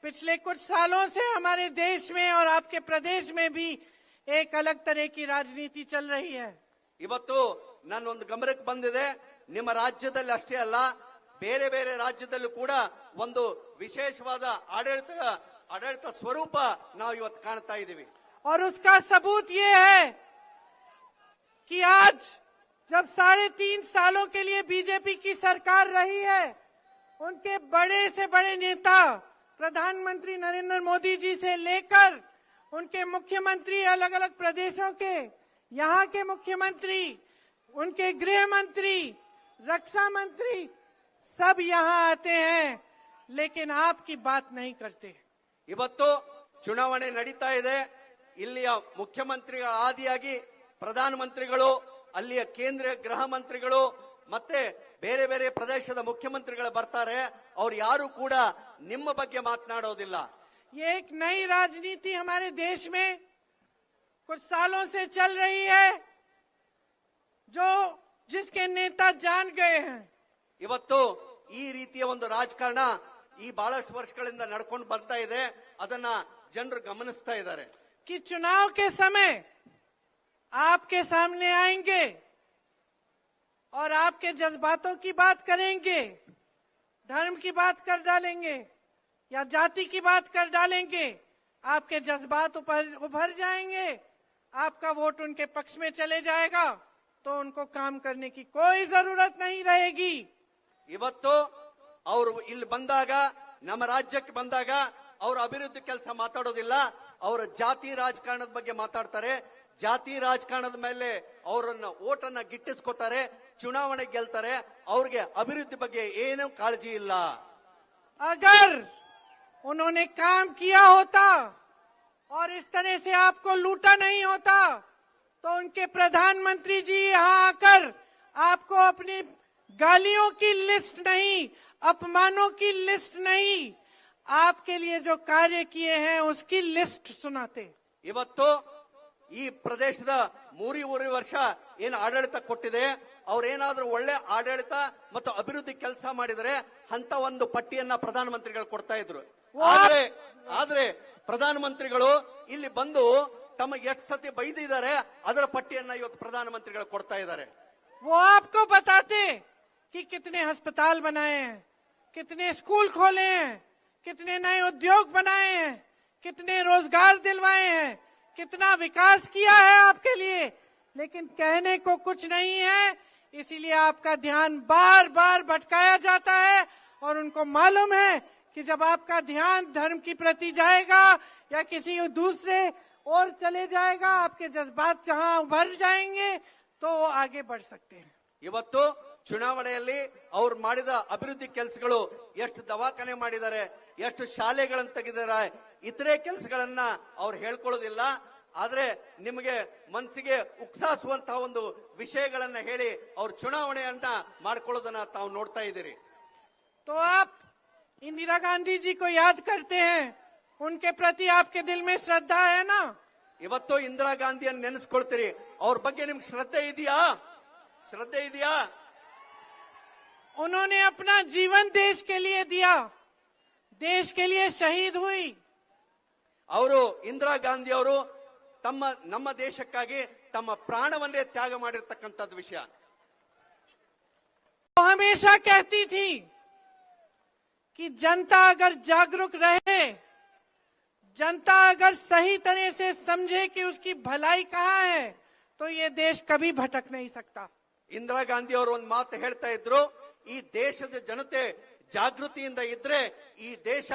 पिछले कुछ सालों से हमारे देश में और आपके प्रदेश में भी एक अलग तरह की राजनीति चल रही है. ಇವತ್ತು ನನ್ನ ಒಂದು ಗಮನಕ್ಕೆ ಬಂದಿದೆ, ನಿಮ್ಮ ರಾಜ್ಯದಲ್ಲಿ ಅಷ್ಟೇ ಅಲ್ಲ ಬೇರೆ ಬೇರೆ ರಾಜ್ಯದಲ್ಲೂ ಕೂಡ ಒಂದು ವಿಶೇಷವಾದ ಆಡಳಿತ ಸ್ವರೂಪ ನಾವು ಇವತ್ತು ಕಾಣ್ತಾ ಇದ್ದೀವಿ. और उसका सबूत ये है कि आज जब 3.5 सालों के लिए बीजेपी की सरकार रही है, उनके बड़े से बड़े नेता प्रधानमंत्री नरेंद्र मोदी जी से लेकर उनके मुख्यमंत्री अलग अलग प्रदेशों के, यहाँ के मुख्यमंत्री, उनके गृह मंत्री, रक्षा मंत्री सब यहाँ आते हैं, लेकिन आपकी बात नहीं करते. ಇವತ್ತು ಚುನಾವಣೆ ನಡೀತಾ ಇದೆ. ಇಲ್ಲಿಯ ಮುಖ್ಯಮಂತ್ರಿಗಳ ಆದಿಯಾಗಿ ಪ್ರಧಾನಮಂತ್ರಿಗಳು, ಅಲ್ಲಿಯ ಕೇಂದ್ರೀಯ ಗೃಹ ಮಂತ್ರಿಗಳು ಮತ್ತೆ ಬೇರೆ ಬೇರೆ ಪ್ರದೇಶದ ಮುಖ್ಯಮಂತ್ರಿಗಳು ಬರ್ತಾರೆ. ಅವ್ರು ಯಾರು ಕೂಡ ನಿಮ್ಮ ಬಗ್ಗೆ ಮಾತನಾಡೋದಿಲ್ಲ. ये एक नई राजनीति हमारे देश में कुछ सालों से चल रही है, जिसके नेता जान गए हैं. ಇವತ್ತು ಈ ರೀತಿಯ ಒಂದು ರಾಜಕಾರಣ ಈ ಬಹಳಷ್ಟು ವರ್ಷಗಳಿಂದ ನಡ್ಕೊಂಡು ಬರ್ತಾ ಇದೆ. ಅದನ್ನ ಜನರು ಗಮನಿಸ್ತಾ ಇದ್ದಾರೆ. कि चुनाव के समय आपके सामने आएंगे और आपके जज्बातों की बात करेंगे, धर्म की बात कर डालेंगे या जाति की बात कर डालेंगे. आपके जज्बात उभर जाएंगे, आपका वोट उनके पक्ष में चले जाएगा, तो उनको काम करने की कोई जरूरत नहीं रहेगी. ಇವತ್ತು ಅವರು ಇಲ್ಲಿ ಬಂದಾಗ, ನಮ್ಮ ರಾಜ್ಯಕ್ಕೆ ಬಂದಾಗ ಅವರು ಅಭಿವೃದ್ಧಿ ಕೆಲಸ ಮಾತಾಡೋದಿಲ್ಲ. ಅವರ ಜಾತಿ ರಾಜಕಾರಣದ ಬಗ್ಗೆ ಮಾತಾಡ್ತಾರೆ. ಜಾತಿ ರಾಜಕಾರಣದ ಮೇಲೆ ಅವರನ್ನ ಓಟನ್ನ ಗಿಟ್ಟಿಸ್ಕೊತಾರೆ, ಚುನಾವಣೆ ಗೆಲ್ತಾರೆ. ಅವ್ರಿಗೆ ಅಭಿವೃದ್ಧಿ ಬಗ್ಗೆ ಏನೂ ಕಾಳಜಿ ಇಲ್ಲ. अगर उन्होंने काम किया होता और इस तरह से आपको लूटा नहीं होता, तो उनके प्रधानमंत्री जी यहाँ आकर आपको अपनी गालियों की लिस्ट नहीं, अपमानों की लिस्ट नहीं, आपके लिए जो कार्य किए हैं उसकी लिस्ट सुनाते. ಇವತ್ತು ಈ ಪ್ರದೇಶದ 3.5 ವರ್ಷ ಏನು ಆಡಳಿತ ಕೊಟ್ಟಿದೆ, ಅವ್ರೇನಾದ್ರೂ ಒಳ್ಳೆ ಆಡಳಿತ ಮತ್ತು ಅಭಿವೃದ್ಧಿ ಕೆಲಸ ಮಾಡಿದರೆ ಅಂತ ಒಂದು ಪಟ್ಟಿಯನ್ನ ಪ್ರಧಾನಮಂತ್ರಿಗಳು ಕೊಡ್ತಾ ಇದ್ರು. ಆದ್ರೆ ಪ್ರಧಾನಮಂತ್ರಿಗಳು ಇಲ್ಲಿ ಬಂದು ತಮಗೆ ಎಷ್ಟು ಸತಿ ಬೈದಿದ್ದಾರೆ ಅದರ ಪಟ್ಟಿಯನ್ನ ಇವತ್ತು ಪ್ರಧಾನಮಂತ್ರಿಗಳು ಕೊಡ್ತಾ ಇದ್ದಾರೆ. वो आपको बताते कि कितने अस्पताल बनाए हैं, कितने स्कूल खोले हैं, कितने नए उद्योग बनाए हैं, कितने रोजगार दिलवाए हैं, कितना विकास किया है आपके लिए, लेकिन कहने को कुछ नहीं है. इसीलिए आपका ध्यान बार बार भटकाया जाता है. और उनको मालूम है कि जब आपका ध्यान धर्म की प्रति जाएगा या किसी दूसरे और चले जाएगा, आपके जज्बात जहां उभर जाएंगे, तो वो आगे बढ़ सकते हैं. ಇವತ್ತು ಚುನಾವಣೆಯಲ್ಲಿ ಅವ್ರು ಮಾಡಿದ ಅಭಿವೃದ್ಧಿ ಕೆಲಸಗಳು, ಎಷ್ಟು ದವಾಖಾನೆ ಮಾಡಿದ್ದಾರೆ, ಎಷ್ಟು ಶಾಲೆಗಳನ್ನು ತೆಗೆದಿದ್ದಾರೆ, ಇತರೆ ಕೆಲಸಗಳನ್ನ ಅವ್ರು ಹೇಳ್ಕೊಳ್ಳೋದಿಲ್ಲ. ಆದ್ರೆ ನಿಮಗೆ ಮನಸ್ಸಿಗೆ ಉಕ್ಸಾಸುವಂತಹ ಒಂದು ವಿಷಯಗಳನ್ನ ಹೇಳಿ ಅವ್ರ ಚುನಾವಣೆಯನ್ನ ಮಾಡ್ಕೊಳ್ಳೋದನ್ನ ತಾವು ನೋಡ್ತಾ ಇದ್ದೀರಿ. तो आप इंदिरा गांधी जी को याद करते हैं, उनके प्रति आपके दिल में श्रद्धा है ना? ಇವತ್ತು ಇಂದಿರಾ ಗಾಂಧಿಯನ್ನು ನೆನೆಸ್ಕೊಳ್ತೀರಿ, ಅವ್ರ ಬಗ್ಗೆ ನಿಮ್ಗೆ ಶ್ರದ್ಧೆ ಇದೆಯಾ? उन्होंने अपना जीवन देश के लिए दिया, देश के लिए शहीद हुई. ಅವರು ಇಂದಿರಾ ಗಾಂಧಿ ಅವರು ನಮ್ಮ ದೇಶಕ್ಕಾಗಿ ತಮ್ಮ ಪ್ರಾಣವನ್ನೇ ತ್ಯಾಗ ಮಾಡಿರ್ತಕ್ಕಂಥದ್ದು ವಿಷಯ. वो हमेशा कहती थी कि जनता अगर जागरूक रहे, जनता अगर सही तरह से समझे कि उसकी भलाई कहाँ है, तो ये देश कभी भटक नहीं सकता. ಇಂದಿರಾ ಗಾಂಧಿ ಅವರು ಒಂದು ಮಾತು ಹೇಳ್ತಾ ಇದ್ರು, ಈ ದೇಶದ ಜನತೆ ಜಾಗೃತಿಯಿಂದ ಇದ್ರೆ ಈ ದೇಶ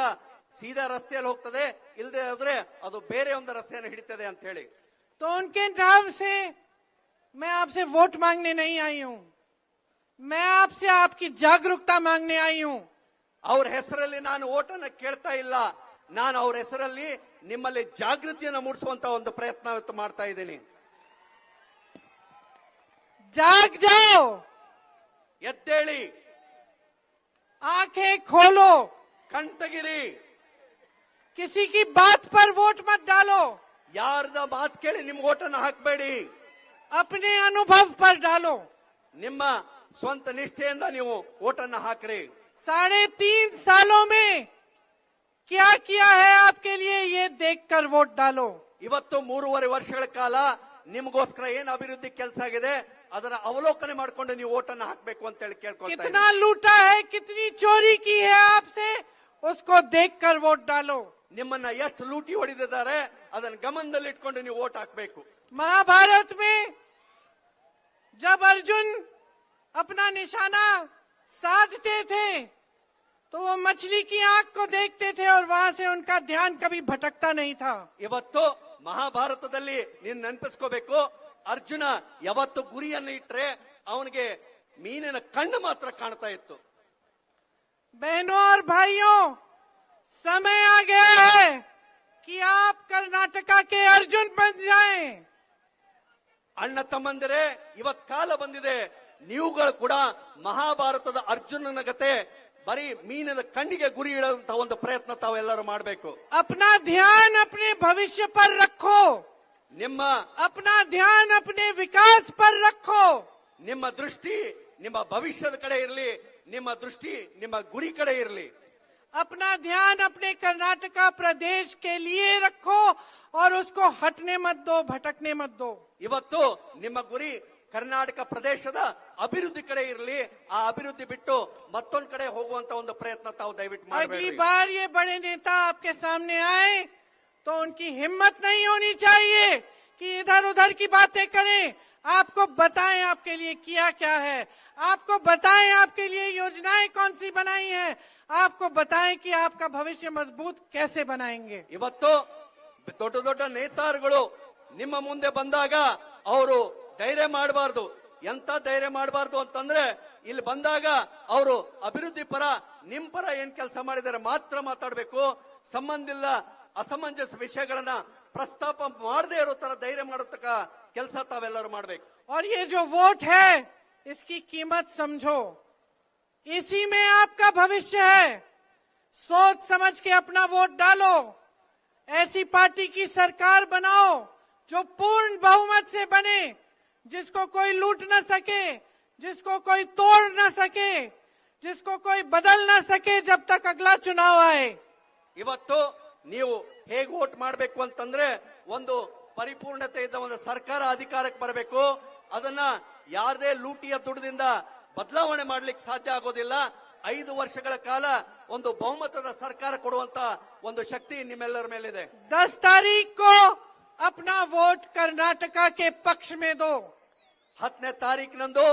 ಸೀದಾ ರಸ್ತೆಯಲ್ಲಿ ಹೋಗ್ತದೆ, ಇಲ್ಲದೆ ಆದ್ರೆ ಅದು ಬೇರೆ ಒಂದು ರಸ್ತೆಯನ್ನು ಹಿಡಿತದೆ ಅಂತ ಹೇಳಿ. तो उनके नाम से मैं आपसे वोट मांगने नहीं आई हूं, मैं आपसे आपकी जागरूकता मांगने आई हूं. ಅವ್ರ ಹೆಸರಲ್ಲಿ ನಾನು ಓಟನ್ನ ಕೇಳ್ತಾ ಇಲ್ಲ, ನಾನು ಅವ್ರ ಹೆಸರಲ್ಲಿ ನಿಮ್ಮಲ್ಲಿ ಜಾಗೃತಿಯನ್ನು ಮೂಡಿಸುವಂತ ಒಂದು ಪ್ರಯತ್ನ ಮಾಡ್ತಾ ಇದ್ದೀನಿ. जाग जाओ, ಎದ್ದೇಳಿ, आंखें खोलो, ಕಣ್ತಗಿರಿ, किसी की बात पर वोट मत डालो, ಯಾರದ ಮಾತು ಕೇಳಿ ನಿಮ್ ಓಟನ್ನ ಹಾಕಬೇಡಿ, अपने अनुभव पर डालो. ನಿಮ್ಮ ಸ್ವಂತ ನಿಷ್ಠೆಯಿಂದ ನೀವು ಓಟನ್ನ ಹಾಕ್ರಿ. 3.5 सालों में क्या किया है आपके लिए, ये देखकर वोट डालो. ಇವತ್ತು 3.5 ವರ್ಷಗಳ ಕಾಲ ನಿಮಗೋಸ್ಕರ ಏನು ಅಭಿವೃದ್ಧಿ ಕೆಲಸ ಆಗಿದೆ ಅದನ್ನ ಅವಲೋಕನೆ ಮಾಡಿಕೊಂಡು ನೀವು ಓಟನ್ನ ಹಾಕಬೇಕು ಅಂತ ಹೇಳಿ ಕೇಳ್ಕೊಳ್ತಾ ಇದ್ದೀನಿ. कितना लूटा है, कितनी चोरी की है आपसे, उसको देखकर वोट डालो. ನಿಮ್ಮನ್ನ ಎಷ್ಟು ಲೂಟಿ ಹೊಡೆದಿದ್ದಾರೆ ಅದನ್ನ ಗಮನದಲ್ಲಿ ಇಟ್ಕೊಂಡು ನೀವು ಓಟ್ ಹಾಕಬೇಕು. महाभारत में जब अर्जुन अपना निशाना साधते थे तो वो मछली की आंख को देखते थे और वहां से उनका ध्यान कभी भटकता नहीं था. ಇವತ್ತು ಮಹಾಭಾರತದಲ್ಲಿ ನೀನ್ ನೆನಪಿಸ್ಕೋಬೇಕು, ಅರ್ಜುನ ಯಾವತ್ತು ಗುರಿಯನ್ನು ಇಟ್ರೆ ಅವನಿಗೆ ಮೀನಿನ ಕಣ್ಣು ಮಾತ್ರ ಕಾಣ್ತಾ ಇತ್ತು. बहनों और भाइयों, समय आ गया है कि आप कर्नाटका के अर्जुन बन जाएं. ಅಣ್ಣ ತಮ್ಮಂದಿರೇ, ಇವತ್ ಕಾಲ ಬಂದಿದೆ, ನೀವುಗಳು ಕೂಡ ಮಹಾಭಾರತದ ಅರ್ಜುನನ ಗತೆ ಬರೀ ಮೀನಿನ ಕಣ್ಣಿಗೆ ಗುರಿ ಇಡುವಂತ ಒಂದು ಪ್ರಯತ್ನ ತಾವೆಲ್ಲರೂ ಮಾಡಬೇಕು. अपना ध्यान अपने भविष्य पर रखो, अपना ध्यान अपने विकास पर रखो. ನಿಮ್ಮ ದೃಷ್ಟಿ ನಿಮ್ಮ ಭವಿಷ್ಯದ ಕಡೆ ಇರಲಿ, ನಿಮ್ಮ ದೃಷ್ಟಿ ನಿಮ್ಮ ಗುರಿ ಕಡೆ ಇರಲಿ. अपना ध्यान अपने कर्नाटका प्रदेश के लिए रखो और उसको हटने मत दो, भटकने मत दो. ಇವತ್ತು ನಿಮ್ಮ ಗುರಿ ಕರ್ನಾಟಕ ಪ್ರದೇಶದ ಅಭಿವೃದ್ಧಿ ಕಡೆ ಇರಲಿ, ಆ ಅಭಿವೃದ್ಧಿ ಬಿಟ್ಟು ಮತ್ತೊಂದು ಕಡೆ ಹೋಗುವಂತ ಒಂದು ಪ್ರಯತ್ನ ತಾವು ದಯವಿಟ್ಟು अगली ಮಾಡಬೇಡಿ. बार ये बड़े नेता आपके सामने आए तो उनकी हिम्मत नहीं होनी चाहिए कि इधर उधर की बातें करें. आपको बताएं आपके लिए किया क्या है, आपको बताएं आपके लिए योजनाएं कौन सी बनाई हैं, आपको बताएं कि आपका भविष्य मजबूत कैसे बनाएंगे. ಇವತ್ತು ದೊಡ್ಡ ದೊಡ್ಡ ನೇತಾರುಗಳು ನಿಮ್ಮ ಮುಂದೆ ಬಂದಾಗ ಅವರು ಧೈರ್ಯ ಮಾಡಬಾರ್ದು. ಎಂತ ಧೈರ್ಯ ಮಾಡಬಾರ್ದು ಅಂತಂದ್ರೆ, ಇಲ್ಲಿ ಬಂದಾಗ ಅವರು ಅಭಿವೃದ್ಧಿ ಪರ ನಿಮ್ ಪರ ಏನ್ ಕೆಲಸ ಮಾಡಿದ್ದಾರೆ ಮಾತ್ರ ಮಾತಾಡಬೇಕು. ಸಂಬಂಧ ಇಲ್ಲ ಅಸಮಂಜಸ ವಿಷಯಗಳನ್ನ ಪ್ರಸ್ತಾಪ ಮಾಡದೇ ಇರೋ ತರ ಧೈರ್ಯ ಮಾಡತಕ್ಕ ಕೆಲಸ ತಾವೆಲ್ಲರೂ ಮಾಡಬೇಕು. और ये जो वोट है इसकी कीमत समझो, इसी में आपका भविष्य है. सोच समझ के अपना वोट डालो. ऐसी पार्टी की सरकार बनाओ जो पूर्ण बहुमत से बने, जिसको कोई लूट न सके, जिसको कोई तोड़ न सके, जिसको कोई बदल न सके जब तक अगला चुनाव आए. ಇವತ್ತು ನೀವು ಹೇಗೆ ವೋಟ್ ಮಾಡಬೇಕು ಅಂತಂದ್ರೆ, ಒಂದು ಪರಿಪೂರ್ಣತೆ ಇದ್ದ ಒಂದು ಸರ್ಕಾರ ಅಧಿಕಾರಕ್ಕೆ ಬರಬೇಕು. ಅದನ್ನ ಯಾರದೇ ಲೂಟಿಯ ದುಡ್ಡಿನಿಂದ ಬದಲಾವಣೆ ಮಾಡ್ಲಿಕ್ಕೆ ಸಾಧ್ಯ ಆಗೋದಿಲ್ಲ. 5 ವರ್ಷಗಳ ಕಾಲ ಒಂದು ಬಹುಮತದ ಸರ್ಕಾರ ಕೊಡುವಂತ ಒಂದು ಶಕ್ತಿ ನಿಮ್ಮೆಲ್ಲರ ಮೇಲಿದೆ. 10 तारीख को अपना वोट कर्नाटका के पक्ष में दो. 10ನೇ ತಾರೀಕಿನಂದು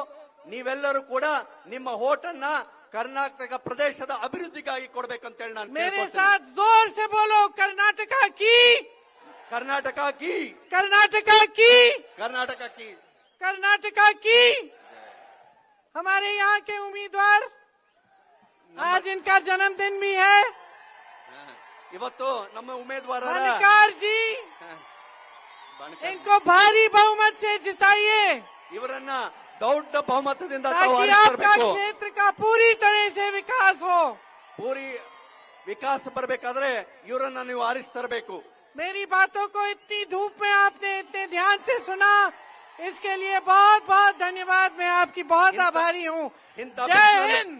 ನೀವೆಲ್ಲರೂ ಕೂಡ ನಿಮ್ಮ ಓಟನ್ನ ಕರ್ನಾಟಕ ಪ್ರದೇಶದ ಅಭಿವೃದ್ಧಿಗಾಗಿ ಕೊಡಬೇಕಂತ ಹೇಳಿ ನಾನು मेरे ಕೇಳ್ಕೊಳ್ತೀನಿ. साथ जोर से बोलो, कर्नाटका की, ಕರ್ನಾಟಕ ಕಿ, कर्नाटका की, ಕರ್ನಾಟಕ ಕಿ. कर्नाटका की. हमारे यहाँ के उम्मीदवार, आज इनका जन्मदिन भी है, ಇವತ್ತು ನಮ್ಮ ಉಮೇದುವಾರ मणिकार जी, इनको भारी बहुमत से जिताइए ಇವರನ್ನ ದೊಡ್ಡ ಬಹುಮತದಿಂದ ತಾವು ताकि आपका ಆರಿಸಬೇಕು. क्षेत्र का पूरी तरह से विकास हो. ಪೂರಿ ವಿಕಾಸ ಬರಬೇಕಾದ್ರೆ ಇವರನ್ನ ನೀವು ಆರಿಸ್ತರಬೇಕು. मेरी बातों को इतनी धूप में आपने इतने ध्यान से सुना, इसके लिए बहुत बहुत धन्यवाद. मैं आपकी बहुत आभारी हूँ. जय हिंद.